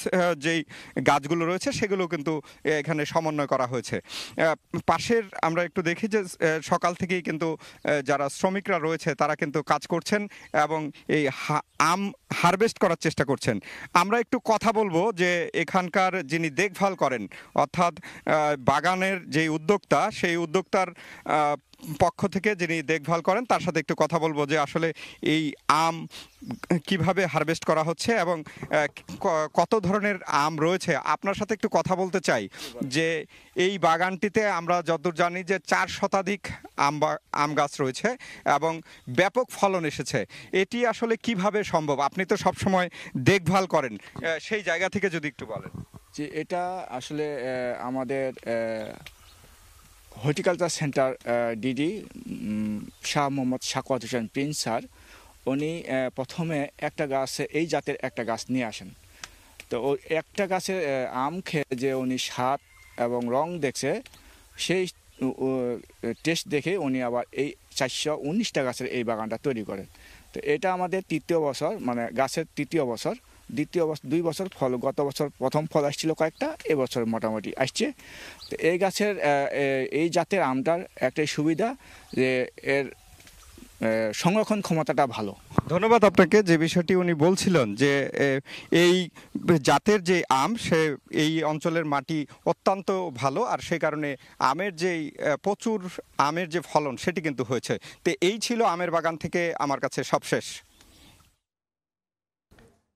যেই গাছগুলো রয়েছে সেগুলো কিন্তু এখানে সমন্বয় করা হয়েছে। পাশের আমরা একটু দেখি যে সকাল থেকেই কিন্তু যারা শ্রমিকরা রয়েছে তারা কিন্তু কাজ করছেন এবং এই আম হারভেস্ট করার চেষ্টা করছেন। আমরা একটু কথা বলবো যে এখানকার যিনি দেখভাল করেন, অর্থাৎ বাগানের যে উদ্যোক্তা, সেই উদ্যোক্তার পক্ষ থেকে যিনি দেখভাল করেন তার সাথে একটু কথা বলবো যে আসলে এই আম কিভাবে হারভেস্ট করা হচ্ছে এবং কত ধরনের আম রয়েছে। আপনার সাথে একটু কথা বলতে চাই যে এই বাগানটিতে আমরা যতদূর জানি যে 4 শতাধিক আম গাছ রয়েছে এবং ব্যাপক ফলন এসেছে। এটি আসলে কিভাবে সম্ভব? আপনি তো সবসময় দেখভাল করেন, সেই জায়গা থেকে যদি একটু বলেন। যে এটা আসলে আমাদের horticulture centre DD Shah Mohammad Sakhawat Hossain Prince sir, উনি প্রথমে একটা গাছে এই জাতের একটা গাছ নিয়ে আসেন। তো ওই একটা গাছে আম খেয়ে যে উনি স্বাদ এবং রং দেখছে, সেই টেস্ট দেখে উনি আবার এই 419টা গাছের এই বাগানটা তৈরি করেন। তো এটা আমাদের 3য় বছর, মানে গাছের 3য় বছর। 2 বছর ফল, গত বছর প্রথম ফল আসছিল কয়েকটা, এবছর মোটামুটি আসছে। তো এই গাছের এই জাতের আমটার একটাই সুবিধা যে এর সংরক্ষণ ক্ষমতাটা ভালো। ধন্যবাদ আপনাকে। যে বিষয়টি উনি বলছিলেন যে এই জাতের যে আম, সে এই অঞ্চলের মাটি অত্যন্ত ভালো, আর সেই কারণে আমের যেই প্রচুর আমের যে ফলন সেটি কিন্তু হয়েছে। তো এই ছিল আমের বাগান থেকে আমার কাছে সবশেষ।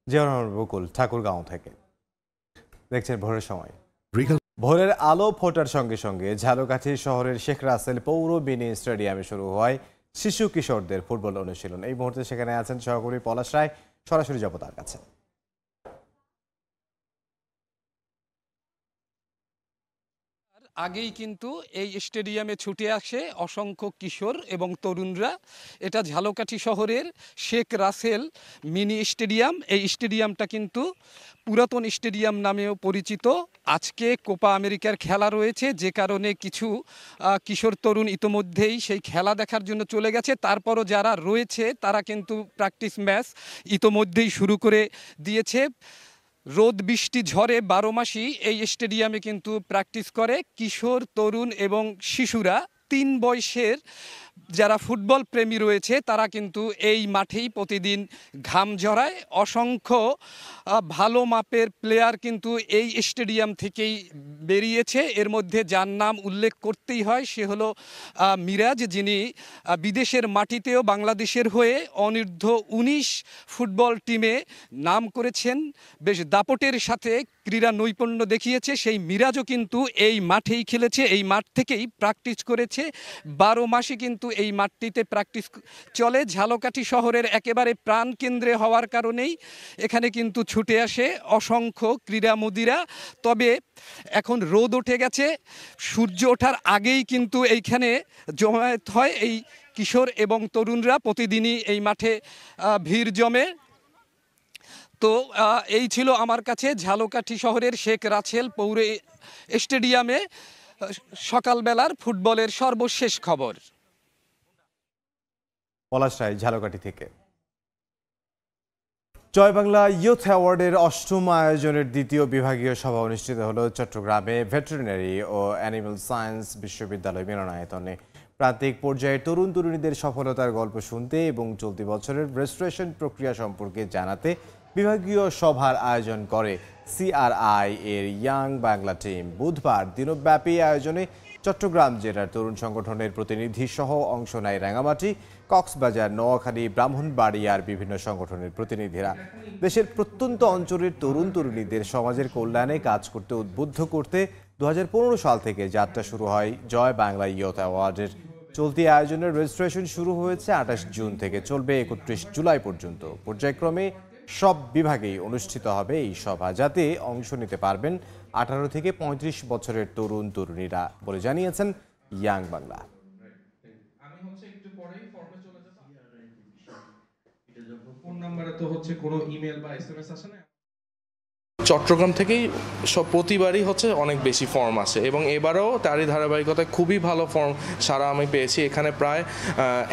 জিয়াউর বকুল ঠাকুরগাঁও থেকে দেখছেন ভোরের সময়। ভোরের আলো ফোটার সঙ্গে সঙ্গে ঝালকাঠি শহরের শেখ রাসেল পৌর মিনি স্টেডিয়ামে শুরু হয় শিশু কিশোরদের ফুটবল অনুশীলন। এই মুহূর্তে সেখানে আছেন সহকর্মী পলাশ রায়, সরাসরি যাব তার কাছে। আগেই কিন্তু এই স্টেডিয়ামে ছুটে আসে অসংখ্য কিশোর এবং তরুণরা। এটা ঝালকাঠি শহরের শেখ রাসেল মিনি স্টেডিয়াম। এই স্টেডিয়ামটা কিন্তু পুরাতন স্টেডিয়াম নামেও পরিচিত। আজকে কোপা আমেরিকার খেলা রয়েছে, যে কারণে কিছু কিশোর তরুণ ইতোমধ্যেই সেই খেলা দেখার জন্য চলে গেছে। তারপরও যারা রয়েছে তারা কিন্তু প্র্যাকটিস ম্যাচ ইতোমধ্যেই শুরু করে দিয়েছে। রোদ বৃষ্টি ঝড়ে 12 মাসই এই স্টেডিয়ামে কিন্তু প্র্যাকটিস করে কিশোর তরুণ এবং শিশুরা। 3 বয়সের যারা ফুটবল প্রেমী রয়েছে তারা কিন্তু এই মাঠেই প্রতিদিন ঘাম ঝরায়। অসংখ্য ভালো মাপের প্লেয়ার কিন্তু এই স্টেডিয়াম থেকেই বেরিয়েছে। এর মধ্যে যার নাম উল্লেখ করতেই হয় সে হলো মিরাজ, যিনি বিদেশের মাটিতেও বাংলাদেশের হয়ে অনূর্ধ্ব 19 ফুটবল টিমে নাম করেছেন। বেশ দাপটের সাথে ক্রীড়া নৈপুণ্য দেখিয়েছে। সেই মিরাজও কিন্তু এই মাঠেই খেলেছে, এই মাঠ থেকেই প্র্যাকটিস করেছে। 12 মাসই কিন্তু এই মাঠটিতে প্র্যাকটিস চলে। ঝালকাঠি শহরের একেবারে প্রাণকেন্দ্রে হওয়ার কারণেই এখানে কিন্তু ছুটে আসে অসংখ্য ক্রীড়ামোদীরা। তবে এখন রোদ উঠে গেছে, সূর্য ওঠার আগেই কিন্তু এইখানে জমায়েত হয় এই কিশোর এবং তরুণরা। প্রতিদিনই এই মাঠে ভিড় জমে। তো এই ছিল আমার কাছে ঝালকাঠি শহরের শেখ রাসেল পৌর স্টেডিয়ামে সকালবেলার ফুটবলের সর্বশেষ খবর। পলাশ রায়, ঝালকাঠি থেকে। জয় বাংলা ইয়ুথ অ্যাওয়ার্ডের 8ম আয়োজনের 2য় বিভাগীয় সভা অনুষ্ঠিত হলো চট্টগ্রামে ভেটেরিনারি ও অ্যানিমাল সায়েন্স বিশ্ববিদ্যালয় মিলনায়তনে। প্রান্তিক পর্যায়ে তরুণ তরুণীদের সফলতার গল্প শুনতে এবং চলতি বছরের রেজিস্ট্রেশন প্রক্রিয়া সম্পর্কে জানাতে বিভাগীয় সভার আয়োজন করে CRI এর ইয়াং বাংলা টিম। বুধবার দিনব্যাপী আয়োজনে চট্টগ্রাম জেলার তরুণ সংগঠনের প্রতিনিধি সহ অংশ নেয় রাঙামাটি, কক্সবাজার, নোয়াখালী, ব্রাহ্মণবাড়িয়ার বিভিন্ন সংগঠনের প্রতিনিধিরা। দেশের প্রত্যন্ত অঞ্চলের তরুণ তরুণীদের সমাজের কল্যাণে কাজ করতে উদ্বুদ্ধ করতে 2015 সাল থেকে যাত্রা শুরু হয় জয় বাংলা ইয়ুথ অ্যাওয়ার্ডের। চলতি আয়োজনের রেজিস্ট্রেশন শুরু হয়েছে 28 জুন থেকে, চলবে 31 জুলাই পর্যন্ত। পর্যায়ক্রমে সব বিভাগেই অনুষ্ঠিত হবে এই সভা, যাতে অংশ নিতে পারবেন 18 থেকে 35 বছরের তরুণ তরুণীরা বলে জানিয়েছেন ইয়াং বাংলা। চট্টগ্রাম থেকেই প্রতিবারই অনেক বেশি ফর্ম আসে এবং এবারেও তারই ধারাবাহিকতায় খুবই ভালো ফর্ম সারা আমি পেয়েছি। এখানে প্রায়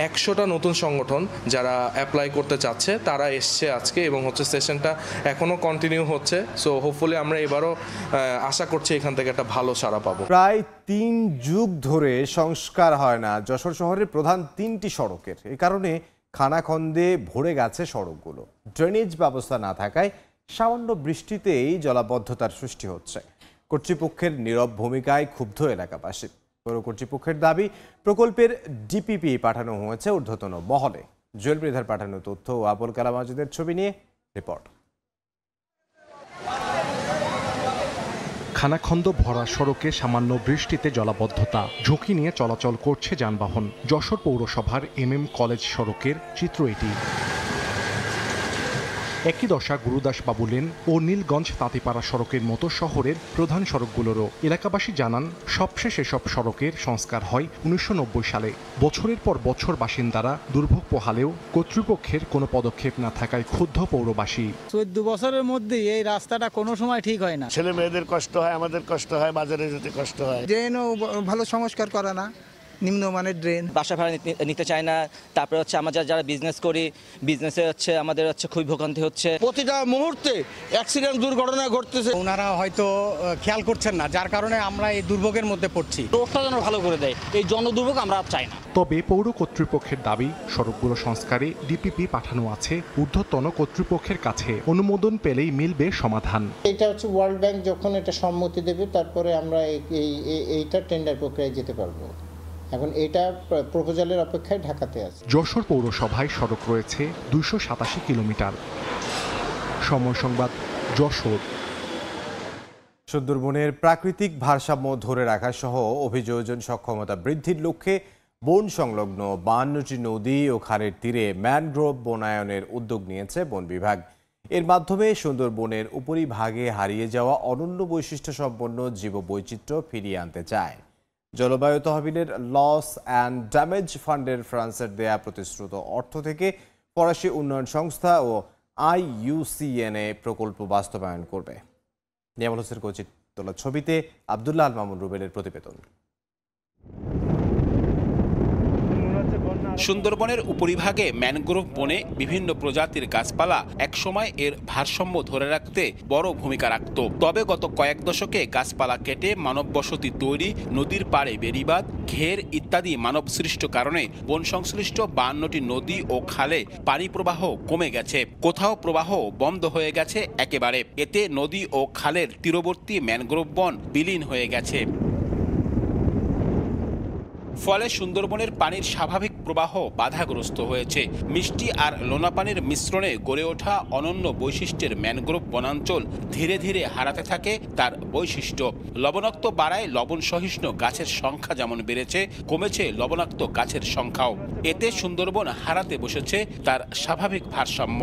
100টা নতুন সংগঠন যারা অ্যাপ্লাই করতে চাচ্ছে তারা এসছে আজকে এবং সেশনটা এখনও কন্টিনিউ হচ্ছে। সো হোপফুলি আমরা এবারও আশা করছি এখান থেকে একটা ভালো সাড়া পাবো। প্রায় 3 যুগ ধরে সংস্কার হয় না যশোর শহরের প্রধান 3টি সড়কের। এই কারণে খানাখন্দে ভরে গেছে সড়কগুলো। ড্রেনেজ ব্যবস্থা না থাকায় সামান্য বৃষ্টিতেই জলাবদ্ধতার সৃষ্টি হচ্ছে। কর্তৃপক্ষের নীরব ভূমিকায় ক্ষুব্ধ এলাকাবাসী। পৌর কর্তৃপক্ষের দাবি, প্রকল্পের ডিপিপি পাঠানো হয়েছে ঊর্ধ্বতন মহলে। জুয়েল মৃধার পাঠানো তথ্য ও আবুল কালাম আজাদের ছবি নিয়ে রিপোর্ট। খানাখন্দ ভরা সড়কে সামান্য বৃষ্টিতে জলাবদ্ধতা, ঝুঁকি নিয়ে চলাচল করছে যানবাহন। যশোর পৌরসভার MM কলেজ সড়কের চিত্র এটি। একই দশা গুরুদাসবাবু লেন ও নীলগঞ্জ তাঁতিপাড়া সড়কের মতো শহরের প্রধান সড়কগুলোরও। এলাকাবাসী জানান, সবশেষ এসব সড়কের সংস্কার হয় 1990 সালে। বছরের পর বছর বাসিন্দারা দুর্ভোগ পোহালেও কর্তৃপক্ষের কোনো পদক্ষেপ না থাকায় ক্ষুব্ধ পৌরবাসী। 14 বছরের মধ্যে এই রাস্তাটা কোনো সময় ঠিক হয় না। ছেলে মেয়েদের কষ্ট হয়, আমাদের কষ্ট হয়, বাজারে যেতে কষ্ট হয়। ড্রেনও ভালো সংস্কার করা না, নিম্নমানের ড্রেন। বাসা ভাড়া নিতে চায় না। তারপরে আমরা যারা বিজনেস করি, বিজনেসে আমাদের খুবই ভোগান্তি হচ্ছে। প্রতিটা মুহূর্তে অ্যাক্সিডেন্ট, দুর্ঘটনা ঘটতেছে। ওনারা হয়তো খেয়াল করছেন না, যার কারণে আমরা এই দুর্ভোগের মধ্যে পড়ছি। রোডটা যেন ভালো করে দেয়, এই জনদুর্ভোগ আমরা চাই না। তবে পৌর কর্তৃপক্ষের দাবি, সড়কগুলো সংস্কারে ডিপিপি পাঠানো আছে ঊর্ধ্বতন কর্তৃপক্ষের কাছে। অনুমোদন পেলেই মিলবে সমাধান। এটা ওয়ার্ল্ড ব্যাংক যখন এটা সম্মতি দেবে, তারপরে আমরা এইটা টেন্ডার প্রক্রিয়ায় যেতে পারবো। এখন এটা প্রপোজালের অপেক্ষায় ঢাকাতে আছে। যশোর পৌরসভায় সড়ক রয়েছে 287 কিলোমিটার। সময় সংবাদ, যশোর। সুন্দরবনের প্রাকৃতিক ভারসাম্য ধরে রাখা সহ অভিযোজন সক্ষমতা বৃদ্ধির লক্ষ্যে বন সংলগ্ন 52টি নদী ও খালের তীরে ম্যানগ্রোভ বনায়নের উদ্যোগ নিয়েছে বন বিভাগ। এর মাধ্যমে সুন্দরবনের উপরিভাগে হারিয়ে যাওয়া অনন্য বৈশিষ্ট্য সম্পন্ন জীববৈচিত্র্য ফিরিয়ে আনতে চায়। জলবায়ু তহবিলের লস অ্যান্ড ড্যামেজ ফান্ডের ফ্রান্সের দেয়া প্রতিশ্রুত অর্থ থেকে ফরাসি উন্নয়ন সংস্থা ও IUCN প্রকল্প বাস্তবায়ন করবে। নিয়ামল হোসেন কোচির তোলা ছবিতে আবদুল্লাহ আল মামুন রুবেলের প্রতিবেদন। সুন্দরবনের উপরিভাগে ম্যানগ্রোভ বনে বিভিন্ন প্রজাতির গাছপালা একসময় এর ভারসাম্য ধরে রাখতে বড় ভূমিকা রাখত। তবে গত কয়েক দশকে গাছপালা কেটে মানব বসতি তৈরি, নদীর পাড়ে বেড়িবাঁধ, ঘের ইত্যাদি মানব সৃষ্ট কারণে বন সংশ্লিষ্ট 52টি নদী ও খালে পানি প্রবাহ কমে গেছে, কোথাও প্রবাহ বন্ধ হয়ে গেছে একেবারে। এতে নদী ও খালের তীরবর্তী ম্যানগ্রোভ বন বিলীন হয়ে গেছে। ফলে সুন্দরবনের পানির স্বাভাবিক প্রবাহ বাধাগ্রস্ত হয়েছে। মিষ্টি আর লোনা পানির মিশ্রণে গড়ে ওঠা অনন্য বৈশিষ্ট্যের ম্যানগ্রোভ বনাঞ্চল ধীরে ধীরে হারাতে থাকে তার বৈশিষ্ট্য। লবণাক্ত বাড়ায় লবণ সহিষ্ণু গাছের সংখ্যা যেমন বেড়েছে, কমেছে লবণাক্ত গাছের সংখ্যাও। এতে সুন্দরবন হারাতে বসেছে তার স্বাভাবিক ভারসাম্য।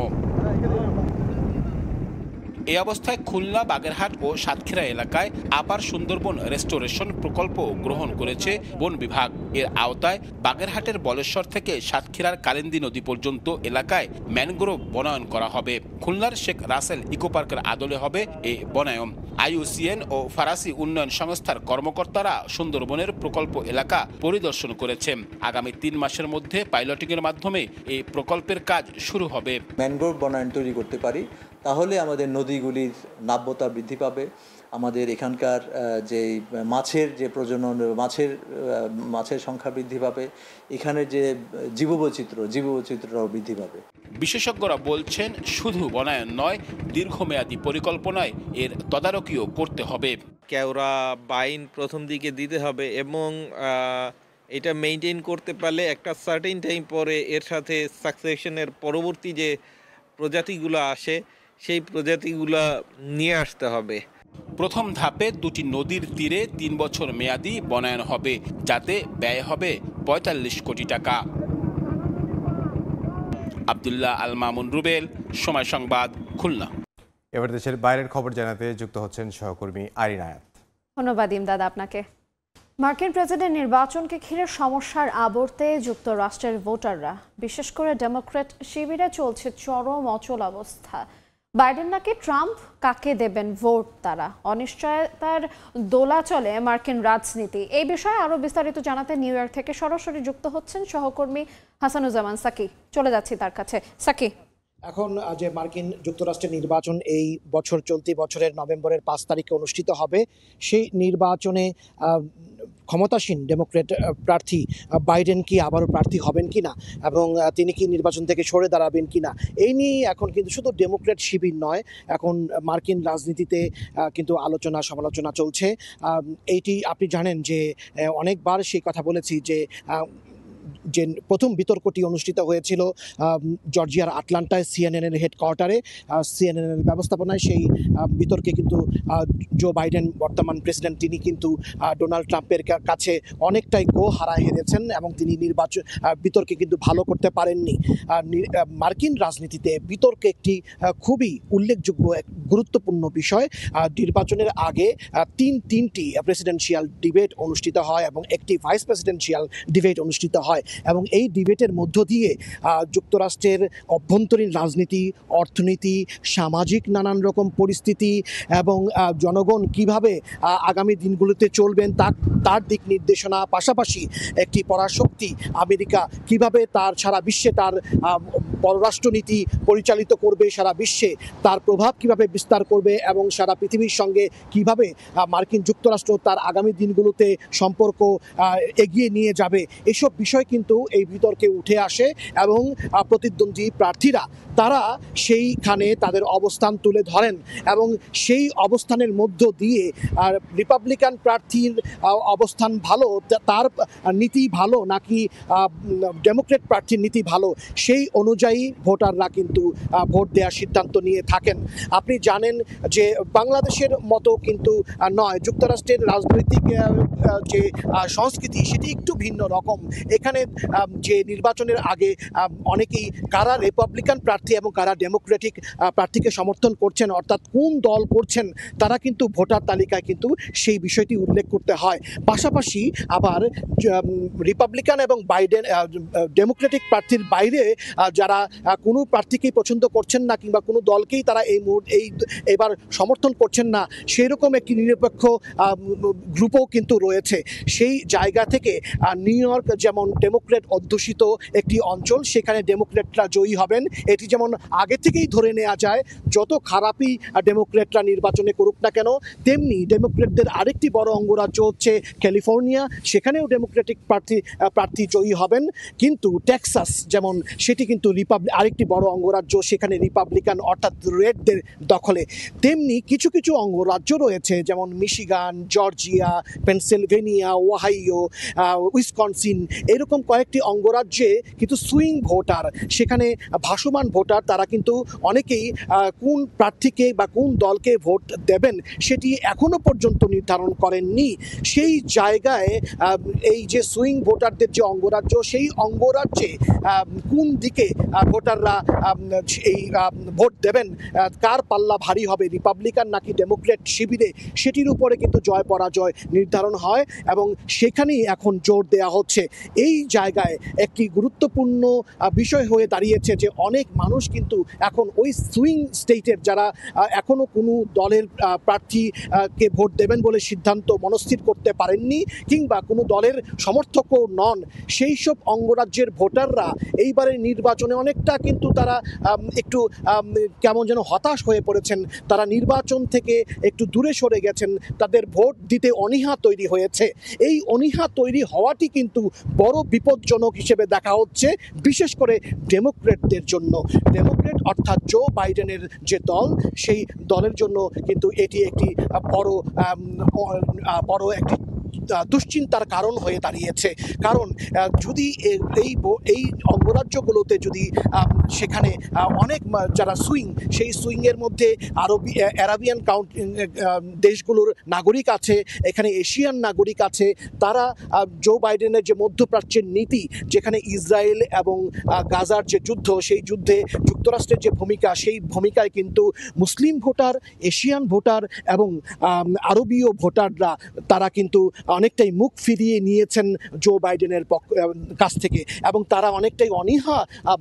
এই অবস্থায় খুলনা, বাগেরহাট ও সাতক্ষীরা এলাকায় আপার সুন্দরবন রেস্টোরেশন প্রকল্প গ্রহণ করেছে বন বিভাগ। এর আওতায় বাগেরহাটের বলেশ্বর থেকে সাতক্ষীরার কালিন্দী নদী পর্যন্ত এলাকায় ম্যানগ্রোভ বনায়ন করা হবে। খুলনার শেখ রাসেল ইকো পার্কের আদলে হবে এই বনায়ন। IUCN ও ফরাসি উন্নয়ন সংস্থার কর্মকর্তারা সুন্দরবনের প্রকল্প এলাকা পরিদর্শন করেছেন। আগামী 3 মাসের মধ্যে পাইলটিংয়ের মাধ্যমে এই প্রকল্পের কাজ শুরু হবে। ম্যানগ্রোভ বনায়ন তৈরি করতে পারি, তাহলে আমাদের নদীগুলির নাব্যতা বৃদ্ধি পাবে, আমাদের এখানকার যে মাছের যে প্রজনন, মাছের সংখ্যা বৃদ্ধি পাবে, এখানের যে জীববৈচিত্র্যটাও বৃদ্ধি পাবে। বিশেষজ্ঞরা বলছেন শুধু বনায়ন নয়, দীর্ঘমেয়াদী পরিকল্পনায় এর তদারকিও করতে হবে। কেওড়া বাইন প্রথম দিকে দিতে হবে এবং এটা মেইনটেইন করতে পারলে একটা সার্টেন টাইম পরে এর সাথে সাকসেশনের পরবর্তী যে প্রজাতিগুলো আসে সেই প্রজাতিগুলো নিয়ে আসতে হবে। প্রথম ধাপে 2টি নদীর তীরে 3 বছর মেয়াদি বনায়ন হবে, যাতে ব্যয় হবে 45 কোটি টাকা। আব্দুল্লাহ আল মামুন রুবেল, সময় সংবাদ, খুলনা। এবার দেশের বাইরের খবর জানাতে যুক্ত হচ্ছেন সহকর্মী আরিন আয়াত। ধন্যবাদ ইমদাদ আপনাকে। মার্কিন প্রেসিডেন্ট নির্বাচনকে ঘিরে সমস্যার আবর্তে যুক্তরাষ্ট্রের ভোটাররা, বিশেষ করে ডেমোক্র্যাট শিবিরে চলছে চরম অচল অবস্থা। বাইডেন নাকি ট্রাম্প, কাকে দেবেন ভোট তারা? অনিশ্চয়তার দোলা চলে মার্কিন রাজনীতি। এই বিষয়ে আরো বিস্তারিত জানাতে নিউ ইয়র্ক থেকে সরাসরি যুক্ত হচ্ছেন সহকর্মী হাসানুজ্জামান সাকি। চলে যাচ্ছি তার কাছে। সাকি, এখন যে মার্কিন যুক্তরাষ্ট্রের নির্বাচন এই বছর, চলতি বছরের নভেম্বরের 5 তারিখে অনুষ্ঠিত হবে, সেই নির্বাচনে ক্ষমতাসীন ডেমোক্রেট প্রার্থী বাইডেন কি আবারও প্রার্থী হবেন কিনা এবং তিনি কি নির্বাচন থেকে সরে দাঁড়াবেন কিনা, এই নিয়ে এখন কিন্তু শুধু ডেমোক্রেট শিবির নয়, এখন মার্কিন রাজনীতিতে কিন্তু আলোচনা সমালোচনা চলছে। এইটি আপনি জানেন যে অনেকবার সেই কথা বলেছি যে প্রথম বিতর্কটি অনুষ্ঠিত হয়েছিল জর্জিয়ার আটলান্টায় সিএনএনের হেডকোয়ার্টারে, সিএনএনের ব্যবস্থাপনায়। সেই বিতর্কে কিন্তু জো বাইডেন, বর্তমান প্রেসিডেন্ট, তিনি কিন্তু ডোনাল্ড ট্রাম্পের কাছে অনেকটাই হারায় হেরেছেন এবং তিনি বিতর্কে কিন্তু ভালো করতে পারেননি। মার্কিন রাজনীতিতে বিতর্ক একটি খুবই উল্লেখযোগ্য গুরুত্বপূর্ণ বিষয়। নির্বাচনের আগে তিনটি প্রেসিডেন্সিয়াল ডিবেট অনুষ্ঠিত হয় এবং একটি ভাইস প্রেসিডেন্সিয়াল ডিবেট অনুষ্ঠিত হয় এবং এই ডিবেটের মধ্য দিয়ে যুক্তরাষ্ট্রের অভ্যন্তরীণ রাজনীতি, অর্থনীতি, সামাজিক নানান রকম পরিস্থিতি এবং জনগণ কিভাবে আগামী দিনগুলোতে চলবেন তার দিক নির্দেশনা, পাশাপাশি একটি পরাশক্তি আমেরিকা কিভাবে তার সারা বিশ্বে তার পররাষ্ট্রনীতি পরিচালিত করবে, সারা বিশ্বে তার প্রভাব কিভাবে বিস্তার করবে এবং সারা পৃথিবীর সঙ্গে কিভাবে মার্কিন যুক্তরাষ্ট্র তার আগামী দিনগুলোতে সম্পর্ক এগিয়ে নিয়ে যাবে, এসব বিষয় কিন্তু এই বিতর্কে উঠে আসে এবং প্রতিদ্বন্দ্বী প্রার্থীরা তারা সেইখানে তাদের অবস্থান তুলে ধরেন এবং সেই অবস্থানের মধ্য দিয়ে রিপাবলিকান প্রার্থীর অবস্থান ভালো, তার নীতি ভালো নাকি ডেমোক্রেট প্রার্থীর নীতি ভালো, সেই অনুযায়ী ভোটাররা কিন্তু ভোট দেওয়ার সিদ্ধান্ত নিয়ে থাকেন। আপনি জানেন যে বাংলাদেশের মতো কিন্তু নয়, যুক্তরাষ্ট্রের রাজনৈতিক যে সংস্কৃতি সেটি একটু ভিন্ন রকম। এখানে যে নির্বাচনের আগে অনেকেই কারা রিপাবলিকান প্রার্থী এবং কারা ডেমোক্রেটিক প্রার্থীকে সমর্থন করছেন, অর্থাৎ কোন দল করছেন, তারা কিন্তু ভোটার তালিকায় কিন্তু সেই বিষয়টি উল্লেখ করতে হয়। পাশাপাশি আবার রিপাবলিকান এবং বাইডেন ডেমোক্রেটিক প্রার্থীর বাইরে যারা কোনো প্রার্থীকেই পছন্দ করছেন না কিংবা কোনো দলকেই তারা এবার সমর্থন করছেন না, সেই রকম একটি নিরপেক্ষ গ্রুপও কিন্তু রয়েছে। সেই জায়গা থেকে নিউ ইয়র্ক যেমন ডেমোক্রেট অধ্যুষিত একটি অঞ্চল, সেখানে ডেমোক্রেটরা জয়ী হবেন এটি যেমন আগে থেকেই ধরে নেওয়া যায়। যত খারাপই ডেমোক্রেটরা নির্বাচনে করুক না কেন, তেমনি ডেমোক্রেটদের আরেকটি বড় অঙ্গরাজ্য হচ্ছে ক্যালিফোর্নিয়া, সেখানেও ডেমোক্রেটিক প্রার্থী জয়ী হবেন। কিন্তু টেক্সাস যেমন, সেটি কিন্তু আরেকটি বড় অঙ্গরাজ্য, সেখানে রিপাবলিকান অর্থাৎ রেডদের দখলে। তেমনি কিছু কিছু অঙ্গরাজ্য রয়েছে যেমন Michigan, Georgia, Pennsylvania, Ohio, Wisconsin, এরকম কয়েকটি অঙ্গরাজ্যে কিন্তু সুইং ভোটার, সেখানে ভাসমান ভোটার, তারা কিন্তু অনেকেই কোন প্রার্থীকে বা কোন দলকে ভোট দেবেন সেটি এখনো পর্যন্ত নির্ধারণ করেননি। সেই জায়গায় এই যে সুইং ভোটারদের যে অঙ্গরাজ্য, সেই অঙ্গরাজ্যে কোন দিকে ভোটাররা এই ভোট দেবেন, কার পাল্লা ভারী হবে, রিপাবলিকান নাকি ডেমোক্রেট শিবিরে, সেটির উপরে কিন্তু জয় পরাজয় নির্ধারণ হয় এবং সেখানেই এখন জোর দেওয়া হচ্ছে। এই জায়গায় একটি গুরুত্বপূর্ণ বিষয় হয়ে দাঁড়িয়েছে যে অনেক মানুষ কিন্তু এখন ওই সুইং স্টেটের যারা এখনো কোনো দলের প্রার্থীকে ভোট দেবেন বলে সিদ্ধান্ত মনস্থির করতে পারেননি কিংবা কোনো দলের সমর্থকও নন, সেই সব অঙ্গরাজ্যের ভোটাররা এইবারের নির্বাচনে অনেকটা কিন্তু তারা একটু কেমন যেন হতাশ হয়ে পড়েছেন। তারা নির্বাচন থেকে একটু দূরে সরে গেছেন, তাদের ভোট দিতে অনীহা তৈরি হয়েছে। এই অনীহা তৈরি হওয়াটি কিন্তু বড় বিপজ্জনক হিসেবে দেখা হচ্ছে, বিশেষ করে ডেমোক্রেটদের জন্য। ডেমোক্রেট অর্থাৎ জো বাইডেনের যে দল, সেই দলের জন্য কিন্তু এটি একটি বড় একটি দুশ্চিন্তার কারণ হয়ে দাঁড়িয়েছে। কারণ যদি এই অঙ্গরাজ্যগুলোতে যদি সেখানে অনেক যারা সেই সুইংয়ের মধ্যে অ্যারাবিয়ান দেশগুলোর নাগরিক আছে, এখানে এশিয়ান নাগরিক আছে, তারা জো বাইডেনের যে মধ্যপ্রাচ্যের নীতি, যেখানে ইসরায়েল এবং গাজার যে যুদ্ধ, সেই যুদ্ধে যুক্তরাষ্ট্রের যে ভূমিকা, সেই ভূমিকায় কিন্তু মুসলিম ভোটার, এশিয়ান ভোটার এবং আরবীয় ভোটাররা তারা কিন্তু অনেকটাই মুখ ফিরিয়ে নিয়েছেন জো বাইডেনের কাছ থেকে এবং তারা অনেকটাই অনীহা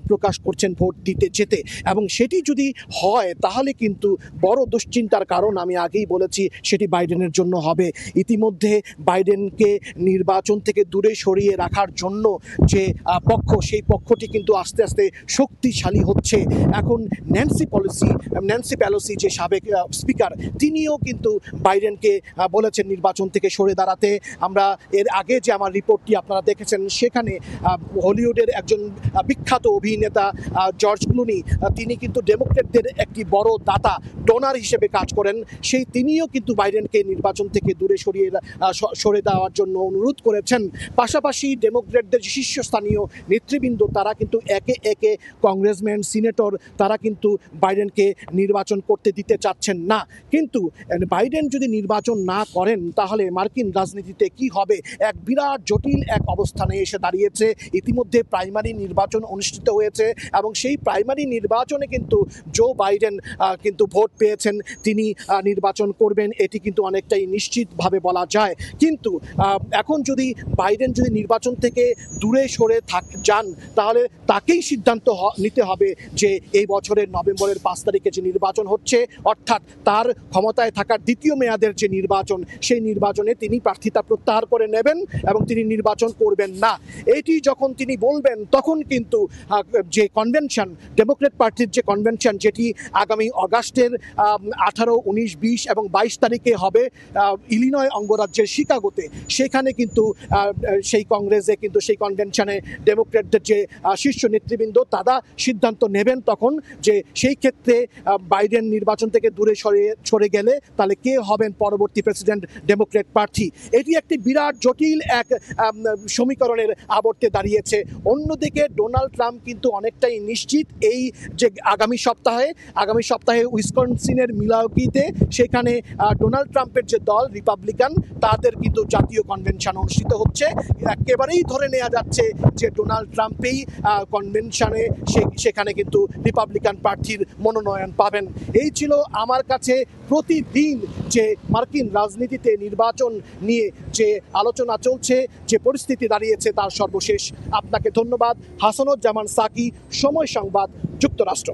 প্রকাশ করছেন ভোট দিতে যেতে। এবং সেটি যদি হয় তাহলে কিন্তু বড় দুশ্চিন্তার কারণ, আমি আগেই বলেছি, সেটি বাইডেনের জন্য হবে। ইতিমধ্যে বাইডেনকে নির্বাচন থেকে দূরে সরিয়ে রাখার জন্য যে পক্ষ, সেই পক্ষটি কিন্তু আস্তে আস্তে শক্তিশালী হচ্ছে। এখন ন্যান্সি পেলোসি যে সাবেক স্পিকার, তিনিও কিন্তু বাইডেনকে বলেছেন নির্বাচন থেকে সরে দাঁড়াতে। আমরা এর আগে যে আমার রিপোর্টটি আপনারা দেখেছেন, সেখানে হলিউডের একজন বিখ্যাত অভিনেতা জর্জ ক্লুনি, তিনি কিন্তু ডেমোক্রেটদের একটি বড় দাতা, ডোনার হিসেবে কাজ করেন, তিনিও কিন্তু বাইডেনকে নির্বাচন থেকে দূরে সরে দেওয়ার জন্য অনুরোধ করেছেন। পাশাপাশি ডেমোক্রেটদের শীর্ষস্থানীয় নেতৃবৃন্দ, তারা কিন্তু একে একে কংগ্রেসম্যান, সিনেটর, তারা কিন্তু বাইডেনকে নির্বাচন করতে দিতে চাচ্ছেন না। কিন্তু বাইডেন যদি নির্বাচন না করেন তাহলে মার্কিন রাজনীতিতে কি হবে, এক বিরাট জটিল এক অবস্থানে এসে দাঁড়িয়েছে। ইতিমধ্যে প্রাইমারি নির্বাচন অনুষ্ঠিত হয়েছে এবং সেই প্রাইমারি নির্বাচনে কিন্তু জো বাইডেন কিন্তু ভোট পেয়েছেন, তিনি নির্বাচন করবেন, এটি কিন্তু অনেকটাই নিশ্চিতভাবে বলা যায়। কিন্তু এখন যদি বাইডেন যদি নির্বাচন থেকে দূরে সরে যান, তাহলে তাকেই সিদ্ধান্ত নিতে হবে যে এই বছরের নভেম্বরের 5 তারিখে যে নির্বাচন হচ্ছে, অর্থাৎ তার ক্ষমতায় থাকার দ্বিতীয় মেয়াদের যে নির্বাচন, সেই নির্বাচনে তিনি প্রার্থিতা প্রত্যাহার করে নেবেন এবং তিনি নির্বাচন করবেন না। এটি যখন তিনি বলবেন, তখন কিন্তু যে কনভেনশন, ডেমোক্রেট পার্টির যে কনভেনশন, যেটি আগামী অগাস্টের 18, 19, 20 এবং 22 তারিখে হবে ইলিনয় অঙ্গরাজ্যের শিকাগোতে, সেখানে কিন্তু সেই কংগ্রেসে কিন্তু সেই কনভেনশনে ডেমোক্রেটদের যে শীর্ষ নেতৃবৃন্দ, তারা সিদ্ধান্ত নেবেন তখন যে সেই ক্ষেত্রে বাইডেন নির্বাচন থেকে দূরে সরে গেলে তাহলে কে হবেন পরবর্তী প্রেসিডেন্ট ডেমোক্রেট প্রার্থী। এটি একটি বিরাট জটিল এক সমীকরণের আবর্তে দাঁড়িয়েছে। অন্যদিকে ডোনাল্ড ট্রাম্প কিন্তু অনেকটাই নিশ্চিত এই যে আগামী সপ্তাহে উইসকনসিনের মিলাওকিতে, সেখানে ডোনাল্ড ট্রাম্পের যে দল রিপাবলিকান, তাদের কিন্তু জাতীয় কনভেনশন অনুষ্ঠিত হচ্ছে। একেবারেই ধরে নেওয়া যাচ্ছে যে ডোনাল্ড ট্রাম্পেই কনভেনশনে সেখানে কিন্তু রিপাবলিকান প্রার্থীর মনোনয়ন পাবেন। এই ছিল আমার কাছে প্রতিদিন যে মার্কিন রাজনীতিতে নির্বাচন নিয়ে যে আলোচনা চলছে, যে পরিস্থিতি দাঁড়িয়েছে, তার সর্বশেষ। আপনাকে ধন্যবাদ। হাসানুজ্জামান সাকি, সময় সংবাদ, যুক্তরাষ্ট্র।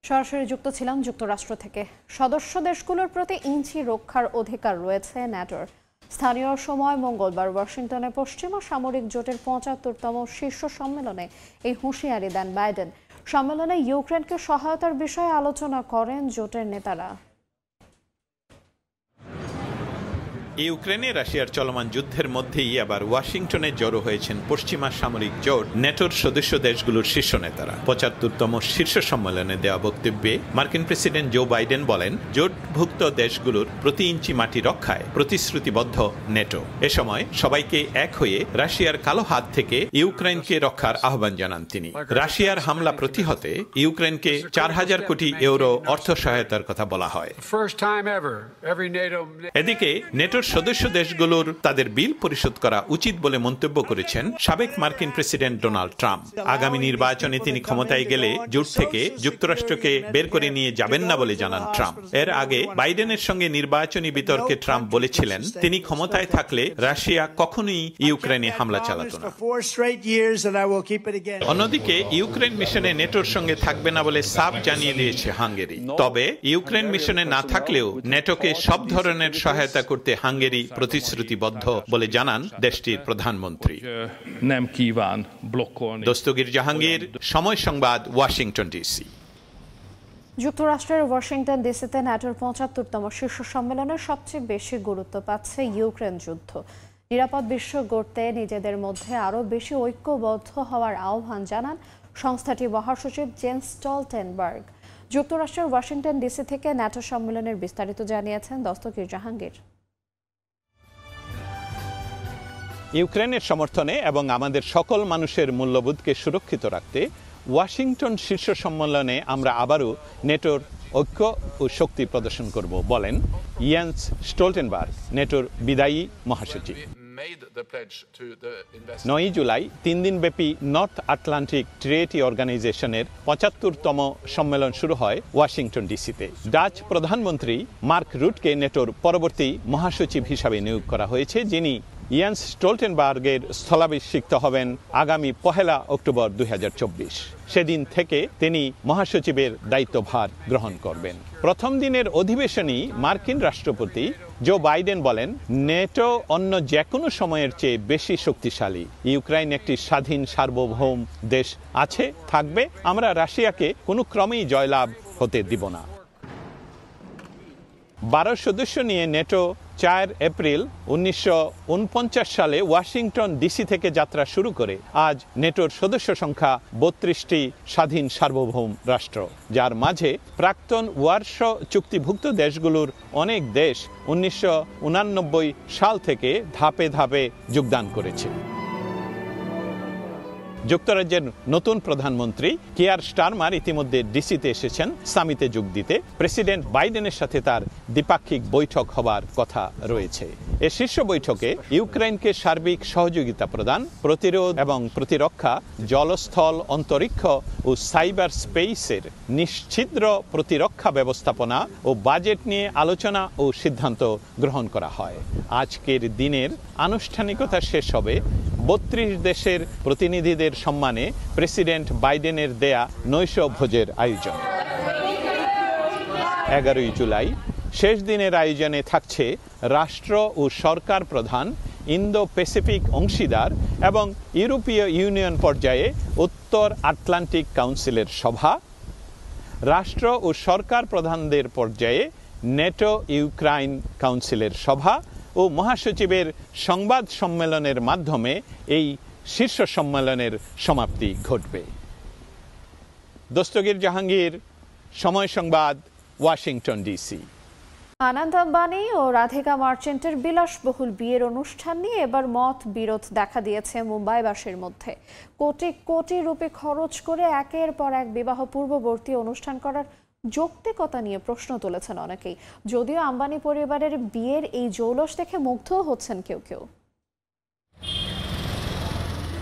সরাসরি যুক্ত ছিলাম যুক্তরাষ্ট্র থেকে। সদস্য দেশগুলোর প্রতি ইঞ্চি রক্ষার অধিকার রয়েছে ন্যাটোর। স্থানীয় সময় মঙ্গলবার ওয়াশিংটনে পশ্চিমা সামরিক জোটের 75তম শীর্ষ সম্মেলনে এই হুঁশিয়ারি দেন বাইডেন। সম্মেলনে ইউক্রেনকে সহায়তার বিষয়ে আলোচনা করেন জোটের নেতারা। ইউক্রেনে রাশিয়ার চলমান যুদ্ধের মধ্যেই আবার ওয়াশিংটনে জড়ো হয়েছেন পশ্চিমা সামরিক জোট ন্যাটোর সদস্য দেশগুলোর শীর্ষ নেতারা। 75তম শীর্ষ সম্মেলনে দেওয়া বক্তব্যে মার্কিন প্রেসিডেন্ট জো বাইডেন বলেন, জোটভুক্ত দেশগুলোর প্রতি ইঞ্চি মাটি রক্ষায় প্রতিশ্রুতিবদ্ধ ন্যাটো। এ সময় সবাইকে এক হয়ে রাশিয়ার কালো হাত থেকে ইউক্রেনকে রক্ষার আহ্বান জানান তিনি। রাশিয়ার হামলা প্রতিহতে ইউক্রেনকে 4000 কোটি ইউরো অর্থ সহায়তার কথা বলা হয়। এদিকে নেটোর সদস্য দেশগুলোর তাদের বিল পরিশোধ করা উচিত বলে মন্তব্য করেছেন সাবেক মার্কিন প্রেসিডেন্ট ডোনাল্ড ট্রাম্প। আগামী নির্বাচনে তিনি ক্ষমতায় গেলে জোট থেকে যুক্তরাষ্ট্রকে বের করে নিয়ে যাবেন না বলে জানান ট্রাম্প। এর আগে বাইডেনের সঙ্গে নির্বাচনী বিতর্কে ট্রাম্প বলেছিলেন তিনি ক্ষমতায় থাকলে রাশিয়া কখনোই ইউক্রেনে হামলা চালাত না। অন্যদিকে ইউক্রেন মিশনে নেটোর সঙ্গে থাকবে না বলে সাফ জানিয়ে দিয়েছে হাঙ্গেরি। তবে ইউক্রেন মিশনে না থাকলেও নেটোকে সব ধরনের সহায়তা করতে হাঙ্গেরি প্রতিশ্রুতিবদ্ধ বলে জানান দেশটির প্রধানমন্ত্রী। দস্তগীর জাহাঙ্গীর, সময় সংবাদ, ওয়াশিংটন ডিসি। যুক্তরাষ্ট্রের ওয়াশিংটন ডিসিতে ন্যাটোর ৭৫তম শীর্ষ সম্মেলনের সবচেয়ে বেশি গুরুত্ব পাচ্ছে ইউক্রেন যুদ্ধ। নিরাপদ বিশ্ব গড়তে নিজেদের মধ্যে আরও বেশি ঐক্যবদ্ধ হওয়ার আহ্বান জানান সংস্থাটির মহাসচিব জেন্স স্টলটেনবার্গ। যুক্তরাষ্ট্রের ওয়াশিংটন ডিসি থেকে ন্যাটো সম্মেলনের বিস্তারিত জানিয়েছেন দস্তগীর জাহাঙ্গীর। ইউক্রেনের সমর্থনে এবং আমাদের সকল মানুষের মূল্যবোধকে সুরক্ষিত রাখতে ওয়াশিংটন শীর্ষ সম্মেলনে আমরা আবারও নেটোর ঐক্য ও শক্তি প্রদর্শন করব বলেন ইয়েন্স স্টলটেনবার্গ, নেটোর বিদায়ী মহাসচিব। ৯ জুলাই ৩ দিনব্যাপী নর্থ আটলান্টিক ট্রিটি অর্গানাইজেশনের ৭৫তম সম্মেলন শুরু হয় ওয়াশিংটন ডিসিতে। ডাচ প্রধানমন্ত্রী মার্ক রুটকে নেটোর পরবর্তী মহাসচিব হিসাবে নিয়োগ করা হয়েছে, যিনি ইয়েন্স স্টলটেনবার্গের স্থলাভিষিক্ত হবেন আগামী ১ অক্টোবর ২০২৪। সেদিন থেকে তিনি মহাসচিবের দায়িত্বভার গ্রহণ করবেন। প্রথম দিনের অধিবেশনেই মার্কিন রাষ্ট্রপতি জো বাইডেন বলেন, নেটো অন্য যে কোনো সময়ের চেয়ে বেশি শক্তিশালী। ইউক্রেন একটি স্বাধীন সার্বভৌম দেশ আছে, থাকবে। আমরা রাশিয়াকে কোনো ক্রমেই জয়লাভ হতে দিব না। ১২ সদস্য নিয়ে নেটো ৪ এপ্রিল ১৯৪৯ সালে ওয়াশিংটন ডিসি থেকে যাত্রা শুরু করে আজ নেটোর সদস্য সংখ্যা ৩২টি স্বাধীন সার্বভৌম রাষ্ট্র, যার মাঝে প্রাক্তন ওয়ারশ চুক্তিভুক্ত দেশগুলোর অনেক দেশ ১৯৮৯ সাল থেকে ধাপে ধাপে যোগদান করেছে। যুক্তরাজ্যের নতুন প্রধানমন্ত্রী কিয়ার স্টারমার ইতিমধ্যে ডিসিতে এসেছেন সামিটে যোগ দিতে। প্রেসিডেন্ট বাইডেনের সাথে তার দ্বিপাক্ষিক বৈঠক হবার কথা রয়েছে। এ শীর্ষ বৈঠকে ইউক্রেনকে সার্বিক সহযোগিতা প্রদান, প্রতিরোধ এবং প্রতিরক্ষা, জলস্থল, অন্তরিক্ষ ও সাইবার স্পেসের নিশ্ছিদ্র প্রতিরক্ষা ব্যবস্থাপনা ও বাজেট নিয়ে আলোচনা ও সিদ্ধান্ত গ্রহণ করা হয়। আজকের দিনের আনুষ্ঠানিকতা শেষ হবে ৩২ দেশের প্রতিনিধিদের সম্মানে প্রেসিডেন্ট বাইডেনের দেয়া নৈশ ভোজের আয়োজন। ১১ জুলাই শেষ দিনের আয়োজনে থাকছে রাষ্ট্র ও সরকার প্রধান, ইন্দো প্যাসিফিক অংশীদার এবং ইউরোপীয় ইউনিয়ন পর্যায়ে উত্তর আটলান্টিক কাউন্সিলের সভা, রাষ্ট্র ও সরকার প্রধানদের পর্যায়ে নেটো ইউক্রাইন কাউন্সিলের সভা ও মহাসচিবের সংবাদ সম্মেলনের মাধ্যমে এই শীর্ষ সম্মেলনের সমাপ্তি ঘটবে। দস্তগীর জাহাঙ্গীর, সময় সংবাদ, ওয়াশিংটন ডিসি। আনন্দ আম্বানি ও রাধিকা মার্চেন্টের বিলাসবহুল বিয়ের অনুষ্ঠান নিয়ে এবার মত বিরোধ দেখা দিয়েছে মুম্বাইবাসীর মধ্যে। কোটি কোটি রুপি খরচ করে একের পর এক বিবাহ পূর্ববর্তী অনুষ্ঠান করার যৌক্তিকতা নিয়ে প্রশ্ন তুলেছেন অনেকেই। যদিও আম্বানি পরিবারের বিয়ের এই জৌলস দেখে মুগ্ধও হচ্ছেন কেউ কেউ।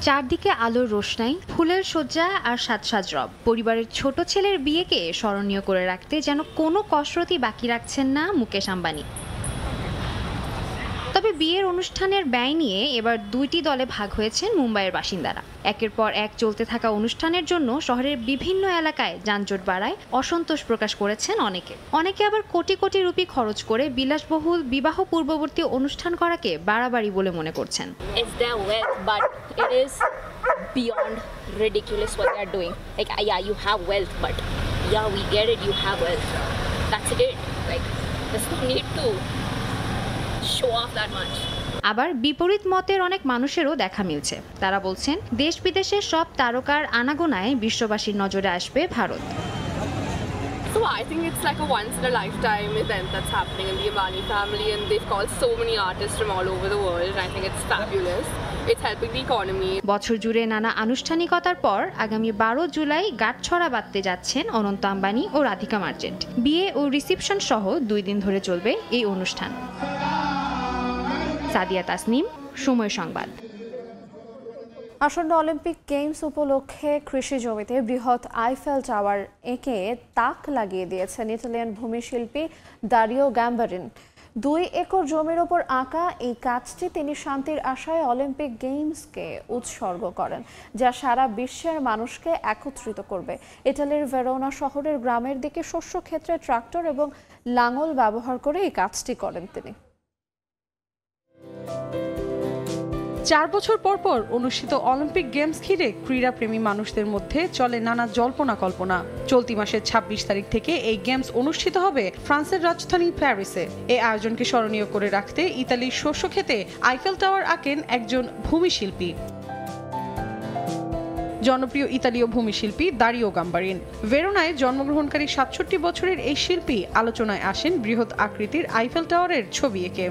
চারদিকে আলোর রোশনাই, ফুলের সজ্জা আর সাজ রব। পরিবারের ছোট ছেলের বিয়েকে স্মরণীয় করে রাখতে যেন কোনো কসরতই বাকি রাখছেন না মুকেশ আম্বানি। তবে বিয়ের অনুষ্ঠানের ব্যয় নিয়ে এবার দুইটি দলে ভাগ হয়েছেন মুম্বাইয়ের বাসিন্দারা। একের পর এক চলতে থাকা অনুষ্ঠানের জন্য শহরের বিভিন্ন এলাকায় যানজট বাড়ায় অসন্তোষ প্রকাশ করেছেন অনেকে আবার কোটি কোটি রুপি খরচ করে বিলাসবহুল বিবাহ পূর্ববর্তী অনুষ্ঠান করাকে বাড়াবাড়ি বলে মনে করছেন। আবার বিপরীত মতের অনেক মানুষেরও দেখা মিলছে। তারা বলছেন দেশ বিদেশের সব তারকার আনাগোনায় বিশ্ববাসীর নজরে আসবে Bharat. So I think it's like a once in a lifetime event that's happening in the Ambani family, and they've called so many artists from all over the world. I think it's fabulous. It's helping the economy. বছর জুড়ে নানা আনুষ্ঠানিকতার পর আগামী 12 জুলাই গাঁটছড়া বাঁধতে যাচ্ছেন অনন্ত আম্বানি ও Radhika merchant. বিয়ে ও reception সহ 2 দিন ধরে চলবে এই অনুষ্ঠান। সাদিয়া তাসনিম, সময় সংবাদ। আসন্ন অলিম্পিক গেমস উপলক্ষে কৃষি জমিতে বৃহৎ আইফেল টাওয়ার এঁকে তাক লাগিয়ে দিয়েছেন ইতালিয়ান ভূমিশিল্পী দারিও গ্যাম্বারিন। 2 একর জমির ওপর আঁকা এই কাজটি তিনি শান্তির আশায় অলিম্পিক গেমসকে উৎসর্গ করেন, যা সারা বিশ্বের মানুষকে একত্রিত করবে। ইটালির ভেরোনা শহরের গ্রামের দিকে শস্য ক্ষেত্রে ট্রাক্টর এবং লাঙল ব্যবহার করে এই কাজটি করেন তিনি। 4 বছর পর অনুষ্ঠিত অলিম্পিক গেমস ঘিরে ক্রীড়াপ্রেমী মানুষদের মধ্যে চলে নানা জল্পনা কল্পনা। চলতি মাসের 26 তারিখ থেকে এই গেমস অনুষ্ঠিত হবে ফ্রান্সের রাজধানী প্যারিসে। এই আয়োজনকে স্মরণীয় করে রাখতে ইতালির শস্য ক্ষেতে আইফেল টাওয়ার আঁকেন একজন ভূমিশিল্পী, জনপ্রিয় ইতালীয় ভূমিশিল্পী দারিও গাম্বারিন। ভেরোনায় জন্মগ্রহণকারী 67 বছরের এই শিল্পী আলোচনায় আসেন বৃহৎ আকৃতির আইফেল টাওয়ারের ছবি এঁকে।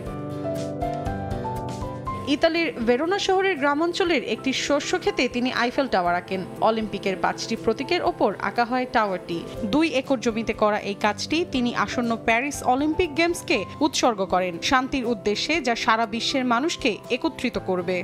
ইতালির ভেরোনা শহরের গ্রামাঞ্চলের একটি শস্য ক্ষেতে তিনি আইফেল টাওয়ার আঁকেন। অলিম্পিকের 5টি প্রতীকের ওপর আঁকা হয় টাওয়ারটি। 2 একর জমিতে করা এই কাজটি তিনি আসন্ন প্যারিস অলিম্পিক গেমসকে উৎসর্গ করেন, শান্তির উদ্দেশ্যে, যা সারা বিশ্বের মানুষকে একত্রিত করবে।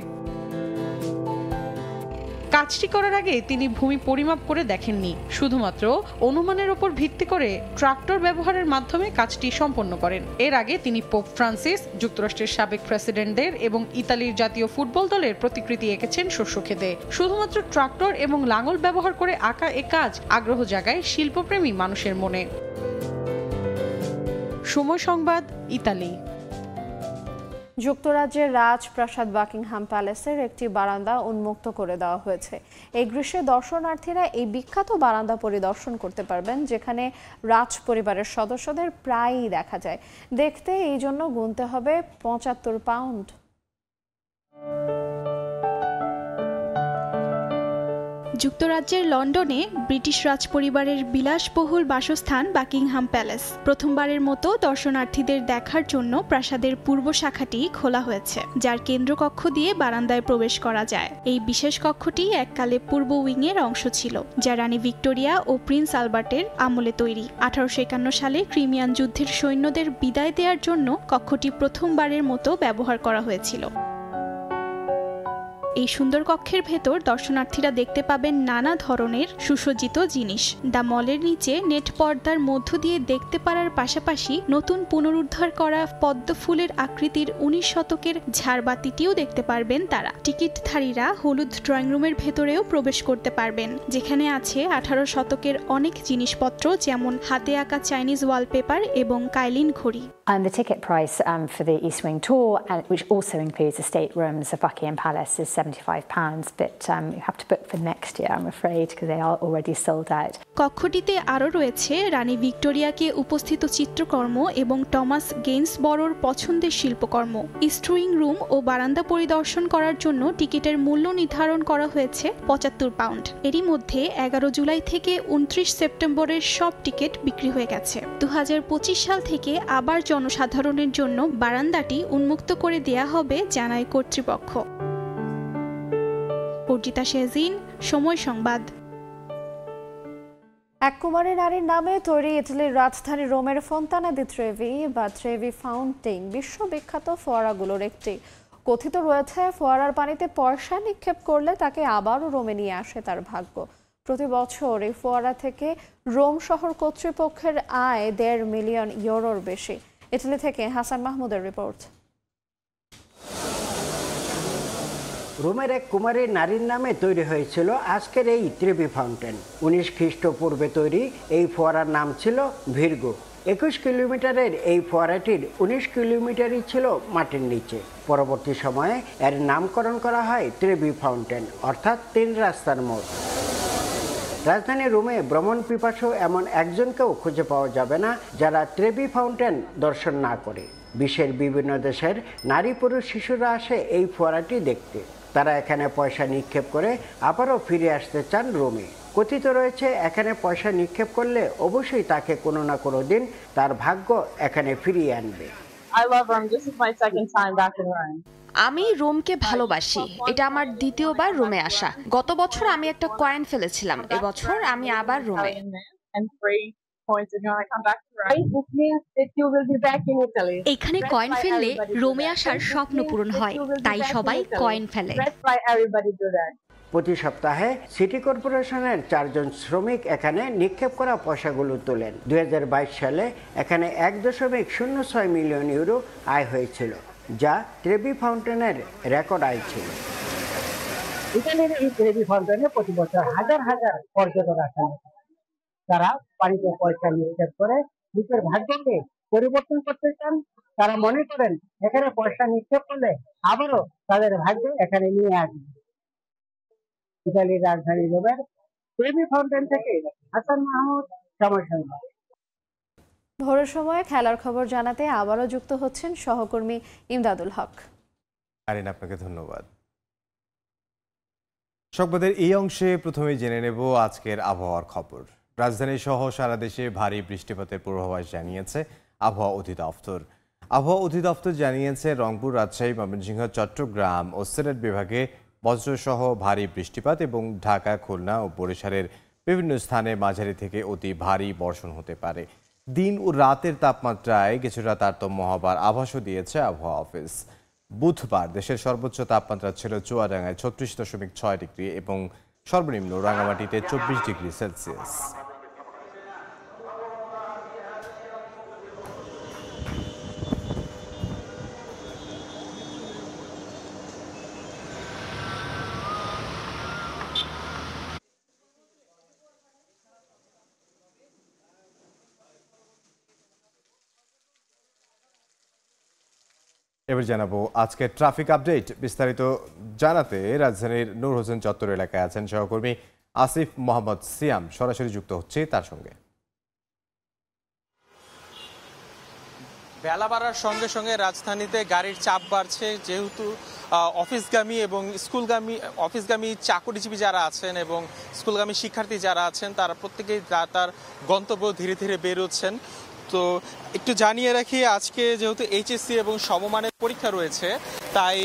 কাজটি করার আগে তিনি ভূমি পরিমাপ করে দেখেননি, শুধুমাত্র অনুমানের উপর ভিত্তি করে ট্রাক্টর ব্যবহারের মাধ্যমে কাজটি সম্পন্ন করেন। এর আগে তিনি পোপ ফ্রান্সিস, যুক্তরাষ্ট্রের সাবেক প্রেসিডেন্টদের এবং ইতালির জাতীয় ফুটবল দলের প্রতিকৃতি এঁকেছেন শস্য ক্ষেতে। শুধুমাত্র ট্রাক্টর এবং লাঙল ব্যবহার করে আঁকা এ কাজ আগ্রহ জাগায় শিল্পপ্রেমী মানুষের মনে। সময় সংবাদ, ইতালি। যুক্তরাজ্যের রাজপ্রাসাদ বাকিংহাম প্যালেসের একটি বারান্দা উন্মুক্ত করে দেওয়া হয়েছে। এই গ্রীষ্মে দর্শনার্থীরা এই বিখ্যাত বারান্দা পরিদর্শন করতে পারবেন, যেখানে রাজ পরিবারের সদস্যদের প্রায়ই দেখা যায়। দেখতে এই জন্য গুনতে হবে 75 পাউন্ড। যুক্তরাজ্যের লন্ডনে ব্রিটিশ রাজপরিবারের বিলাসবহুল বাসস্থান বাকিংহাম প্যালেস প্রথমবারের মতো দর্শনার্থীদের দেখার জন্য প্রাসাদের পূর্ব শাখাটি খোলা হয়েছে, যার কেন্দ্রকক্ষ দিয়ে বারান্দায় প্রবেশ করা যায়। এই বিশেষ কক্ষটি এককালে পূর্ব উইংয়ের অংশ ছিল, যা রানী ভিক্টোরিয়া ও প্রিন্স আলবার্টের আমলে তৈরি। 1851 সালে ক্রিমিয়ান যুদ্ধের সৈন্যদের বিদায় দেওয়ার জন্য কক্ষটি প্রথমবারের মতো ব্যবহার করা হয়েছিল। এই সুন্দর কক্ষের ভেতর দর্শনার্থীরা দেখতে পাবেন নানা ধরনের সুসজ্জিত জিনিস। দ্য মলের নিচে নেট পর্দার মধ্য দিয়ে দেখতে পারার পাশাপাশি নতুন পুনরুদ্ধার করা পদ্ম ফুলের আকৃতির 19 শতকের ঝাড়বাতিটিও দেখতে পারবেন তারা। টিকিটধারীরা হলুদ ড্রয়িং রুমের ভেতরেও প্রবেশ করতে পারবেন, যেখানে আছে 18 শতকের অনেক জিনিসপত্র, যেমন হাতে আঁকা চাইনিজ ওয়ালপেপার এবং কাইলিন ঘড়ি। The ticket price for the East Wing tour, which also includes the staterooms of Buckingham Palace, is £75, but you have to book for next year, I'm afraid, because they are already sold out. কক্ষটিতে আরও রয়েছে রানী ভিক্টোরিয়াকে উপস্থিত চিত্রকর্ম এবং Thomas গেইন্সবরোর পছন্দের শিল্পকর্ম। ইস্টউইং room ও বারান্দা পরিদর্শন করার জন্য টিকিটের মূল্য নির্ধারণ করা হয়েছে 75 পাউন্ড। এরই মধ্যে 11 জুলাই থেকে 29 সেপ্টেম্বরের সব টিকিট বিক্রি হয়ে গেছে। 2025 সাল থেকে আবার জনসাধারণের জন্য বারান্দাটি উন্মুক্ত করে দেয়া হবে, জানায় কর্তৃপক্ষ। অর্জিতা শেজিন, সময় সংবাদ। এক কুমারী নারীর নামে তৈরি ইতালির রাজধানী রোমের ফন্তানা দি ট্রেভি বা ট্রেভি ফাউন্টেইন বিশ্ববিখ্যাত ফোয়ারাগুলোর একটি। কথিত রয়েছে, ফোয়ারার পানিতে পয়সা নিক্ষেপ করলে তাকে আবারও রোমে নিয়ে আসে তার ভাগ্য। প্রতি বছর এই ফোয়ারা থেকে রোম শহর কর্তৃপক্ষের আয় 1.5 মিলিয়ন ইউরোর বেশি। ইটালি থেকে হাসান মাহমুদের রিপোর্ট। রোমের এক কুমারী নারীর নামে তৈরি হয়েছিল আজকের এই ট্রেভি ফাউন্টেন। 19 খ্রিস্টপূর্বে তৈরি এই ফোয়ারার নাম ছিল ভির্গো। 21 কিলোমিটারের এই ফোয়ারাটির 19 কিলোমিটারই ছিল মাটির নিচে। পরবর্তী সময়ে এর নামকরণ করা হয় ট্রেভি ফাউন্টেন, অর্থাৎ 3 রাস্তার মোড়। রাজধানী রোমে ভ্রমণ পিপাসু এমন একজনকেও খুঁজে পাওয়া যাবে না যারা ট্রেভি ফাউন্টেন দর্শন না করে। বিশ্বের বিভিন্ন দেশের নারী, পুরুষ, শিশুরা আসে এই ফোয়ারাটি দেখতে। তারা এখানে পয়সা নিক্ষেপ করে আবারও ফিরে আসতে চান রোমে। কথিত রয়েছে, এখানে পয়সা নিক্ষেপ করলে অবশ্যই তাকে কোনো না কোনো দিন তার ভাগ্য এখানে ফিরিয়ে আনবে। আমি রোমকে ভালোবাসি। এটা আমার দ্বিতীয়বার রোমে আসা। গত বছর আমি একটা কয়েন ফেলেছিলাম, এবছর আমি আবার রোমে। points and you're going to come back to Rome. This means that you will be back in Italy. এখানে কয়েন ফেললে রোমে আসার স্বপ্ন পূরণ হয়, তাই সবাই কয়েন ফেলে। That's why everybody do that. প্রতি সপ্তাহে সিটি কর্পোরেশনের 4 জন শ্রমিক এখানে নিক্ষেপ করা পয়সাগুলো তোলেন। 2022 সালে এখানে 1.06 মিলিয়ন ইউরো আয় হয়েছিল, যা ট্রেভি ফাউন্টেনের রেকর্ড আয় ছিল। ইতালির এই ট্রেভি ফাউন্টেনে প্রতি বছর হাজার হাজার পর্যটক আসেন। তারা পানিতে পয়সা নিক্ষেপ করে নিজের ভাগ্যকে পরিবর্তন করতে চান। তারা মনে করেন এখানে পয়সা নিক্ষেপ করলে আবারও তাদের ভাগ্য এখানে নিয়ে আসবে। ইতালির রাজধানী রোমের ট্রেভি ফাউন্টেন থেকে হাসান মাহমুদ, সময় সংবাদ। ভোরের সময়ে খেলার খবর জানাতে আবারও যুক্ত হচ্ছেন সহকর্মী ইমদাদুল হক। আরিন, আপনাকে ধন্যবাদ। সংবাদের এই অংশে প্রথমে জেনে নেব আজকের আবহাওয়ার খবর। রাজধানী সহ সারা দেশে ভারী বৃষ্টিপাতের পূর্বাভাস জানিয়েছে আবহাওয়া অধিদপ্তর। আবহাওয়া অধিদপ্তর জানিয়েছে রংপুর, রাজশাহী, ময়মনসিংহ, চট্টগ্রাম ও সিলেট বিভাগে বজ্রসহ ভারী বৃষ্টিপাত এবং ঢাকা, খুলনা ও বরিশালের বিভিন্ন স্থানে মাঝারি থেকে অতি ভারী বর্ষণ হতে পারে। দিন ও রাতের তাপমাত্রায় কিছুটা তারতম্য হবার আভাসও দিয়েছে আবহাওয়া অফিস। বুধবার দেশের সর্বোচ্চ তাপমাত্রা ছিল চুয়াডাঙ্গায় 36.6 ডিগ্রি এবং সর্বনিম্ন রাঙামাটিতে 24 ডিগ্রি সেলসিয়াস। এবার জানাবো আজকের ট্রাফিক আপডেট। বিস্তারিত জানাতে রাজধানীর নূর হোসেন চত্বর এলাকায় আছেন সহকর্মী আসিফ মোহাম্মদ সিয়াম, সরাসরি যুক্ত হচ্ছে তার সঙ্গে। বেলা বাড়ার সঙ্গে সঙ্গে রাজধানীতে গাড়ির চাপ বাড়ছে, যেহেতু অফিসগামী এবং অফিসগামী চাকরিজীবী যারা আছেন এবং স্কুলগামী শিক্ষার্থী যারা আছেন তারা প্রত্যেকেই তার গন্তব্য ধীরে ধীরে বেরোচ্ছেন। তো একটু জানিয়ে রাখি, আজকে যেহেতু এইচএসসি এবং সমমানের পরীক্ষা রয়েছে, তাই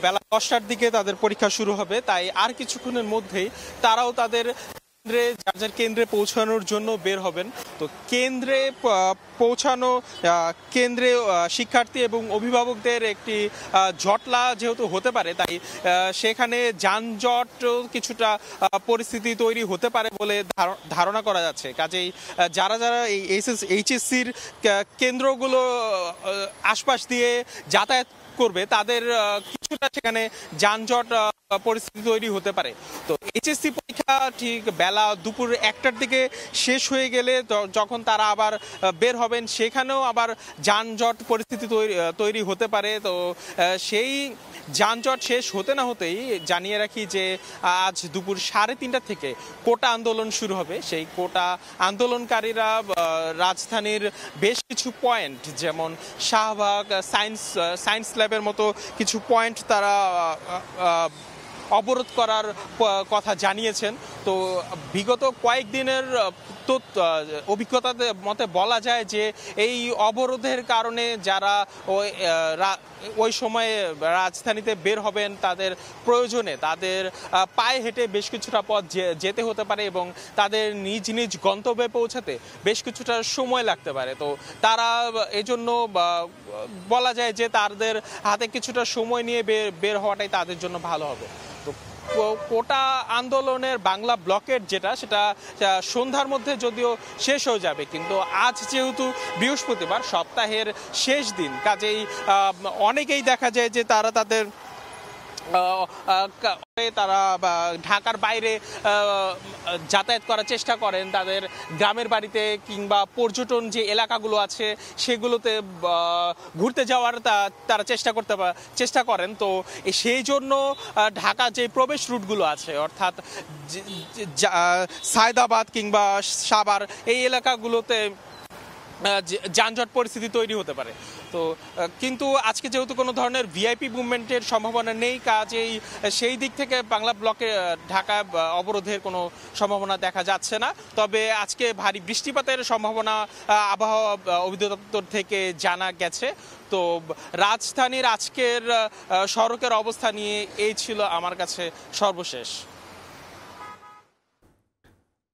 বেলা 10টার দিকে তাদের পরীক্ষা শুরু হবে। তাই আর কিছুক্ষণের মধ্যেই তারাও তাদের যার কেন্দ্রে পৌঁছানোর জন্য বের হবেন। তো কেন্দ্রে পৌঁছানো, কেন্দ্রে শিক্ষার্থী এবং অভিভাবকদের একটি জটলা যেহেতু হতে পারে, তাই সেখানে যানজট কিছুটা পরিস্থিতি তৈরি হতে পারে বলে ধারণা করা যাচ্ছে। কাজেই যারা যারা এই এইচএসসির কেন্দ্রগুলো আশপাশ দিয়ে যাতায়াত করবে তাদের কিছুটা সেখানে যানজট পরিস্থিতি তৈরি হতে পারে। তো এইচএসসি পরীক্ষা ঠিক বেলা দুপুর 1টার দিকে শেষ হয়ে গেলে যখন তারা আবার বের হবেন সেখানেও আবার যানজট পরিস্থিতি তৈরি হতে পারে। তো সেই যানজট শেষ হতে না হতেই জানিয়ে রাখি যে আজ দুপুর 3:30 থেকে কোটা আন্দোলন শুরু হবে। সেই কোটা আন্দোলনকারীরা রাজধানীর বেশ কিছু পয়েন্ট, যেমন শাহবাগ, সায়েন্স ল্যাবের মতো কিছু পয়েন্ট তারা অবরোধ করার কথা জানিয়েছেন। তো বিগত কয়েকদিনের অভিজ্ঞতাতে মতে বলা যায় যে এই অবরোধের কারণে যারা ওই সময়ে রাজধানীতে বের হবেন তাদের প্রয়োজনে তাদের পায়ে হেঁটে বেশ কিছুটা পথ যেতে হতে পারে এবং তাদের নিজ নিজ গন্তব্যে পৌঁছাতে বেশ কিছুটা সময় লাগতে পারে। তো তারা এজন্য বলা যায় যে তাদের হাতে কিছুটা সময় নিয়ে বের হওয়াটাই তাদের জন্য ভালো হবে। তো কোটা আন্দোলনের বাংলা ব্লকেট সেটা সন্ধ্যার মধ্যে যদিও শেষ হয়ে যাবে, কিন্তু আজ যেহেতু বৃহস্পতিবার, সপ্তাহের শেষ দিন, কাজেই অনেকেই দেখা যায় যে তারা তাদের ঢাকার বাইরে যাতায়াত করার চেষ্টা করেন, তাদের গ্রামের বাড়িতে কিংবা পর্যটন যে এলাকাগুলো আছে সেগুলোতে ঘুরতে যাওয়ার তারা চেষ্টা করেন। তো সেই জন্য ঢাকা যে প্রবেশ রুটগুলো আছে, অর্থাৎ সায়দাবাদ কিংবা সাভার, এই এলাকাগুলোতে যানজট পরিস্থিতি তৈরি হতে পারে। তো কিন্তু আজকে যেহেতু কোনো ধরনের ভিআইপি মুভমেন্টের সম্ভাবনা নেই, কাজেই সেই দিক থেকে বাংলা ব্লকে ঢাকা অবরোধের কোনো সম্ভাবনা দেখা যাচ্ছে না। তবে আজকে ভারী বৃষ্টিপাতের সম্ভাবনা আবহাওয়া অধিদপ্তর থেকে জানা গেছে। তো রাজধানীর আজকের সড়কের অবস্থা নিয়ে এই ছিল আমার কাছে সর্বশেষ।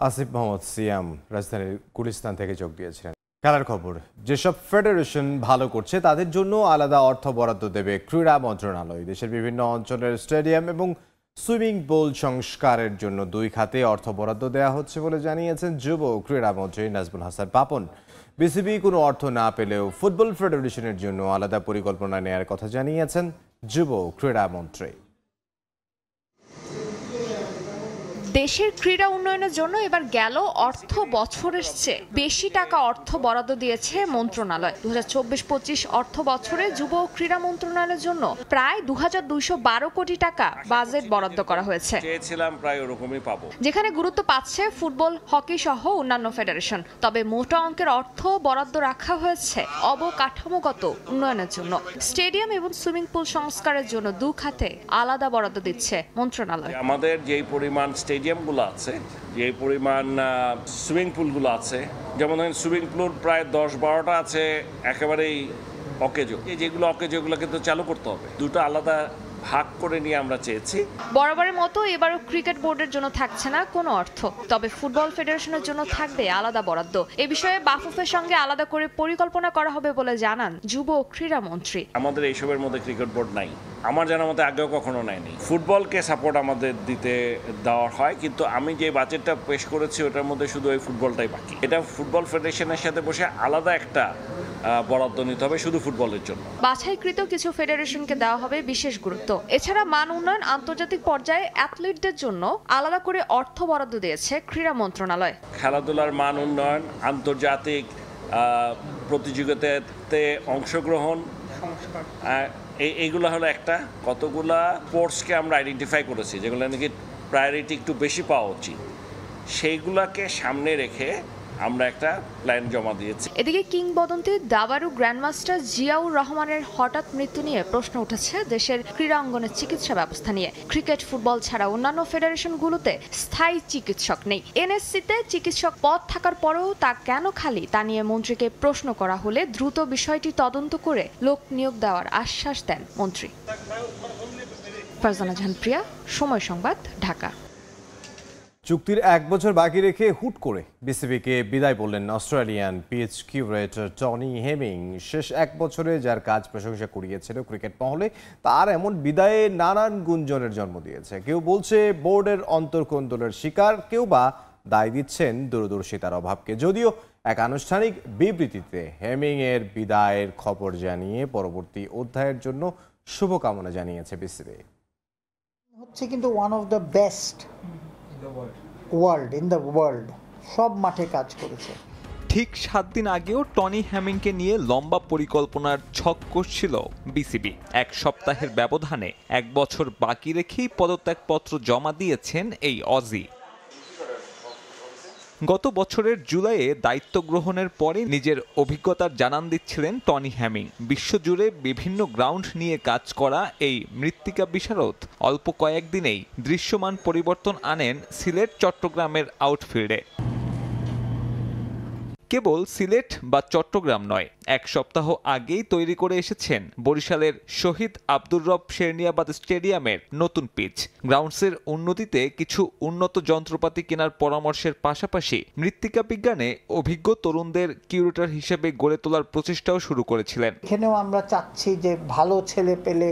আসিফ মোহাম্মদ সিয়াম রাজধানীর গুলিস্তান থেকে যোগ দিয়েছিলেন। খেলার খবর, যেসব ফেডারেশন ভালো করছে তাদের জন্য আলাদা অর্থ বরাদ্দ দেবে ক্রীড়া মন্ত্রণালয়। দেশের বিভিন্ন অঞ্চলের স্টেডিয়াম এবং সুইমিং পুল সংস্কারের জন্য 2 খাতে অর্থ বরাদ্দ দেওয়া হচ্ছে বলে জানিয়েছেন যুব ক্রীড়া মন্ত্রী নাজমুল হাসান পাপন। বিসিবি কোনো অর্থ না পেলেও ফুটবল ফেডারেশনের জন্য আলাদা পরিকল্পনা নেওয়ার কথা জানিয়েছেন যুব ক্রীড়া মন্ত্রী। দেশের ক্রীড়া উন্নয়নের জন্য এবার গেল অর্থ বছরের চেয়ে বেশি টাকা অর্থ বরাদ্দ দিয়েছে মন্ত্রণালয়। 2024-25 অর্থ বছরে যুব ও ক্রীড়া মন্ত্রণালয়ের জন্য প্রায় 2212 কোটি টাকা বাজেট বরাদ্দ করা হয়েছে। চেয়েছিলাম প্রায় ওরকমই পাবো, যেখানে গুরুত্ব পাচ্ছে ফুটবল, হকি সহ অন্যান্য ফেডারেশন। তবে মোটা অঙ্কের অর্থ বরাদ্দ রাখা হয়েছে অবকাঠামোগত উন্নয়নের জন্য। স্টেডিয়াম এবং সুইমিং পুল সংস্কারের জন্য 2 খাতে আলাদা বরাদ্দ দিচ্ছে মন্ত্রণালয়। আমাদের যেই পরিমাণ স্টেডিয়ামগুলো আছে, যে পরিমাণ সুইমিং পুলগুলো আছে, যেমন সুইমিং পুল প্রায় 10-12টা আছে একেবারেই অকেজো, যেগুলো অকেজো এগুলো কিন্তু চালু করতে হবে। 2টা আলাদা ভাগ করে নিয়ে আমরা চেয়েছি। বরাবরের মতো এবারও ক্রিকেট বোর্ডের জন্য থাকছে না কোনো অর্থ, তবে ফুটবল ফেডারেশনের জন্য থাকবে আলাদা বরাদ্দ। এ বিষয়ে বাফুফের সঙ্গে আলাদা করে পরিকল্পনা করা হবে বলে জানান যুব ও ক্রীড়া মন্ত্রী। আমাদের এইসবের মধ্যে ক্রিকেট বোর্ড নাই, আমার জানার মতে আগেও কখনো নেয়নি। ফুটবলকে সাপোর্ট আমাদের দিতে দেওয়া হয়, কিন্তু আমি যে বাজেটটা পেশ করেছি ওটার মধ্যে শুধু ওই ফুটবলটাই বাকি। এটা ফুটবল ফেডারেশনের সাথে বসে আলাদা একটা বরাদ্দ নিতে হবে শুধু ফুটবলের জন্য। বাছাইকৃত কিছু ফেডারেশনকে দেওয়া হবে বিশেষ গুরুত্ব। এছাড়া মান উন্নয়ন, আন্তর্জাতিক পর্যায়ে অ্যাথলিটদের জন্য আলাদা করে অর্থ বরাদ্দ দিয়েছে ক্রীড়া মন্ত্রণালয়। খেলাধুলার মান উন্নয়ন, আন্তর্জাতিক প্রতিযোগিতাতে অংশগ্রহণ, এইগুলো হলো একটা। কতগুলা স্পোর্টসকে আমরা আইডেন্টিফাই করেছি যেগুলো নাকি প্রায়োরিটি একটু বেশি পাওয়া উচিত, সেইগুলাকে সামনে রেখে আমরা একটা প্ল্যান জমা দিয়েছি। এদিকে কিংবদন্তি দাবারু গ্র্যান্ডমাস্টার জিয়াউর রহমানের হঠাৎ মৃত্যু নিয়ে প্রশ্ন উঠেছে দেশের ক্রীড়া অঙ্গনের চিকিৎসা ব্যবস্থা নিয়ে। ক্রিকেট, ফুটবল ছাড়া অন্যান্য ফেডারেশনগুলোতে স্থায়ী চিকিৎসক নেই। এনএসসিতে চিকিৎসক পদ থাকার পরেও তা কেন খালি তা নিয়ে মন্ত্রীকে প্রশ্ন করা হলে দ্রুত বিষয়টি তদন্ত করে লোক নিয়োগ দেওয়ার আশ্বাস দেন মন্ত্রী। ফারজানা জাহান প্রিয়া, সময় সংবাদ, ঢাকা। চুক্তির 1 বছর বাকি রেখে হুট করে বিসিবিকে বিদায় বললেন Australian pitch curator Tony Hemming. শেষ 1 বছরে যার কাজ প্রশংসা কুড়িয়েছিল ক্রিকেট মহলে, তার এমন বিদায়ে নানান গুঞ্জনের জন্ম দিয়েছে। কেউ বলছে বোর্ডের অন্তর্কোন্দলের শিকার, কেউ বা দায় দিচ্ছেন দূরদর্শিতার অভাবকে। যদিও এক আনুষ্ঠানিক বিবৃতিতে হেমিং এর বিদায়ের খবর জানিয়ে পরবর্তী অধ্যায়ের জন্য শুভকামনা জানিয়েছে বিসিবি। হচ্ছে কিন্তু one of the best in the world, সব মাঠে কাজ করেছে। ঠিক 7 দিন আগেও টনি হ্যামিংকে নিয়ে লম্বা পরিকল্পনার ছক কষছিল বিসিবি। 1 সপ্তাহের ব্যবধানে 1 বছর বাকি রেখেই পদত্যাগপত্র জমা দিয়েছেন এই অজি। গত বছরের জুলাইয়ে দায়িত্ব গ্রহণের পরে নিজের অভিজ্ঞতার জানান দিচ্ছিলেন টনি হ্যামিং। বিশ্বজুড়ে বিভিন্ন গ্রাউন্ড নিয়ে কাজ করা এই মৃত্তিকা বিশারদ অল্প কয়েকদিনেই দৃশ্যমান পরিবর্তন আনেন সিলেট, চট্টগ্রামের আউটফিল্ডে। কেবল সিলেট বা চট্টগ্রাম নয়, 1 সপ্তাহ আগেই তৈরি করে এসেছেন বরিশালের শহীদ আব্দুর রব শেরনিয়াবাদ স্টেডিয়ামের নতুন পিচ। গ্রাউন্ডসের উন্নতিতে কিছু উন্নত যন্ত্রপাতি কেনার পরামর্শের পাশাপাশি মৃত্তিকা বিজ্ঞানে অভিজ্ঞ তরুণদের কিউরেটর হিসেবে গড়ে তোলার প্রচেষ্টাও শুরু করেছিলেন। এখানেও আমরা চাচ্ছি যে ভালো ছেলে পেলে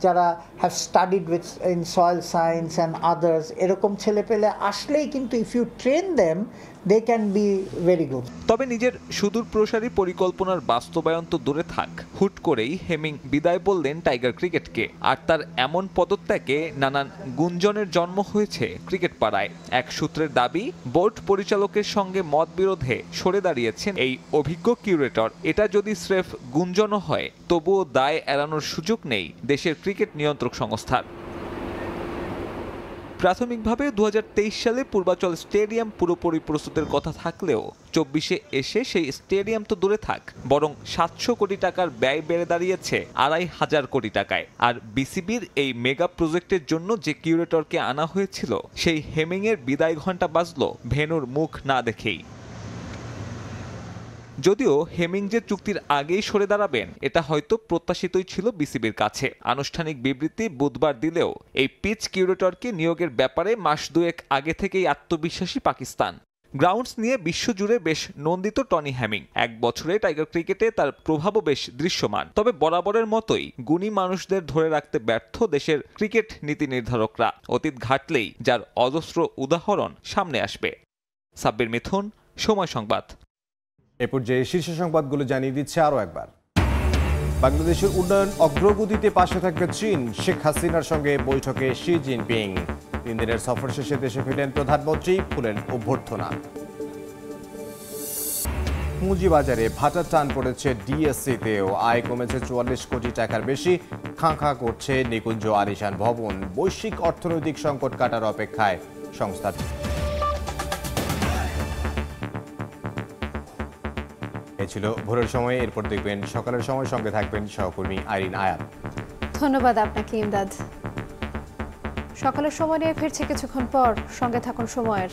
যারা have studied within soil science and others, এরকম ছেলে পেলে আসলেই কিন্তু if you train them they can be very good. তবে নিজের সুদূর প্রসারী পরিকল্পনার বাস্তবায়ন তো দূরে থাক, হুট করেই হেমিং বিদায় বললেন টাইগার ক্রিকেটকে। আর তার এমন পদত্যাগে নানান গুঞ্জনের জন্ম হয়েছে ক্রিকেট পাড়ায়। এক সূত্রের দাবি, বোর্ড পরিচালকের সঙ্গে মত বিরোধে সরে দাঁড়িয়েছেন এই অভিজ্ঞ কিউরেটর। এটা যদি স্রেফ গুঞ্জনও হয়, তবুও দায় এড়ানোর সুযোগ নেই দেশের ক্রিকেট নিয়ন্ত্রক সংস্থার। প্রাথমিকভাবে 2023 সালে পূর্বাচল স্টেডিয়াম পুরোপুরি প্রস্তুতের কথা থাকলেও 24-এ এসে সেই স্টেডিয়াম তো দূরে থাক, বরং 700 কোটি টাকার ব্যয় বেড়ে দাঁড়িয়েছে 2500 কোটি টাকায়। আর বিসিবির এই মেগা প্রজেক্টের জন্য যে কিউরেটরকে আনা হয়েছিল, সেই হেমিংয়ের বিদায় ঘণ্টা বাজলো ভেন্যুর মুখ না দেখেই। যদিও হেমিং যে চুক্তির আগেই সরে দাঁড়াবেন, এটা হয়তো প্রত্যাশিতই ছিল বিসিবির কাছে। আনুষ্ঠানিক বিবৃতি বুধবার দিলেও এই পিচ কিউরেটরকে নিয়োগের ব্যাপারে মাস 2 আগে থেকেই আত্মবিশ্বাসী পাকিস্তান। গ্রাউন্ডস নিয়ে বিশ্বজুড়ে বেশ নন্দিত টনি হ্যামিং। 1 বছরে টাইগার ক্রিকেটে তার প্রভাবও বেশ দৃশ্যমান। তবে বরাবরের মতোই গুণী মানুষদের ধরে রাখতে ব্যর্থ দেশের ক্রিকেট নীতি নির্ধারকরা। অতীত ঘাটলেই যার অজস্র উদাহরণ সামনে আসবে। সাব্বির মিথুন, সময় সংবাদ। এ পর্যায়ে শীর্ষ সংবাদগুলো জানিয়ে দিচ্ছে আরও একবার। বাংলাদেশের উন্নয়ন অগ্রগতিতে পাশে থাকবে চীন। শেখ হাসিনার সঙ্গে বৈঠকে শি জিনপিং। 3 দিনের সফর শেষে দেশে ফিরলেন প্রধানমন্ত্রী, ফুলেন অভ্যর্থনা। পুঁজিবাজারে ভাটার টান পড়েছে ডিএসসিতেও। আয় কমেছে 44 কোটি টাকার বেশি। খাঁ করছে নিকুঞ্জ আলিশান ভবন। বৈশ্বিক অর্থনৈতিক সংকট কাটার অপেক্ষায় সংস্থাটি। এ ছিল ভোরের সময়। এরপর দেখবেন সকালের সময়, সঙ্গে থাকবেন সহকর্মী আইরিন আয়াত। ধন্যবাদ আপনাকে ইমদাদ। সকালের সময় নিয়ে ফিরছে কিছুক্ষণ পর, সঙ্গে থাকুন সময়ের।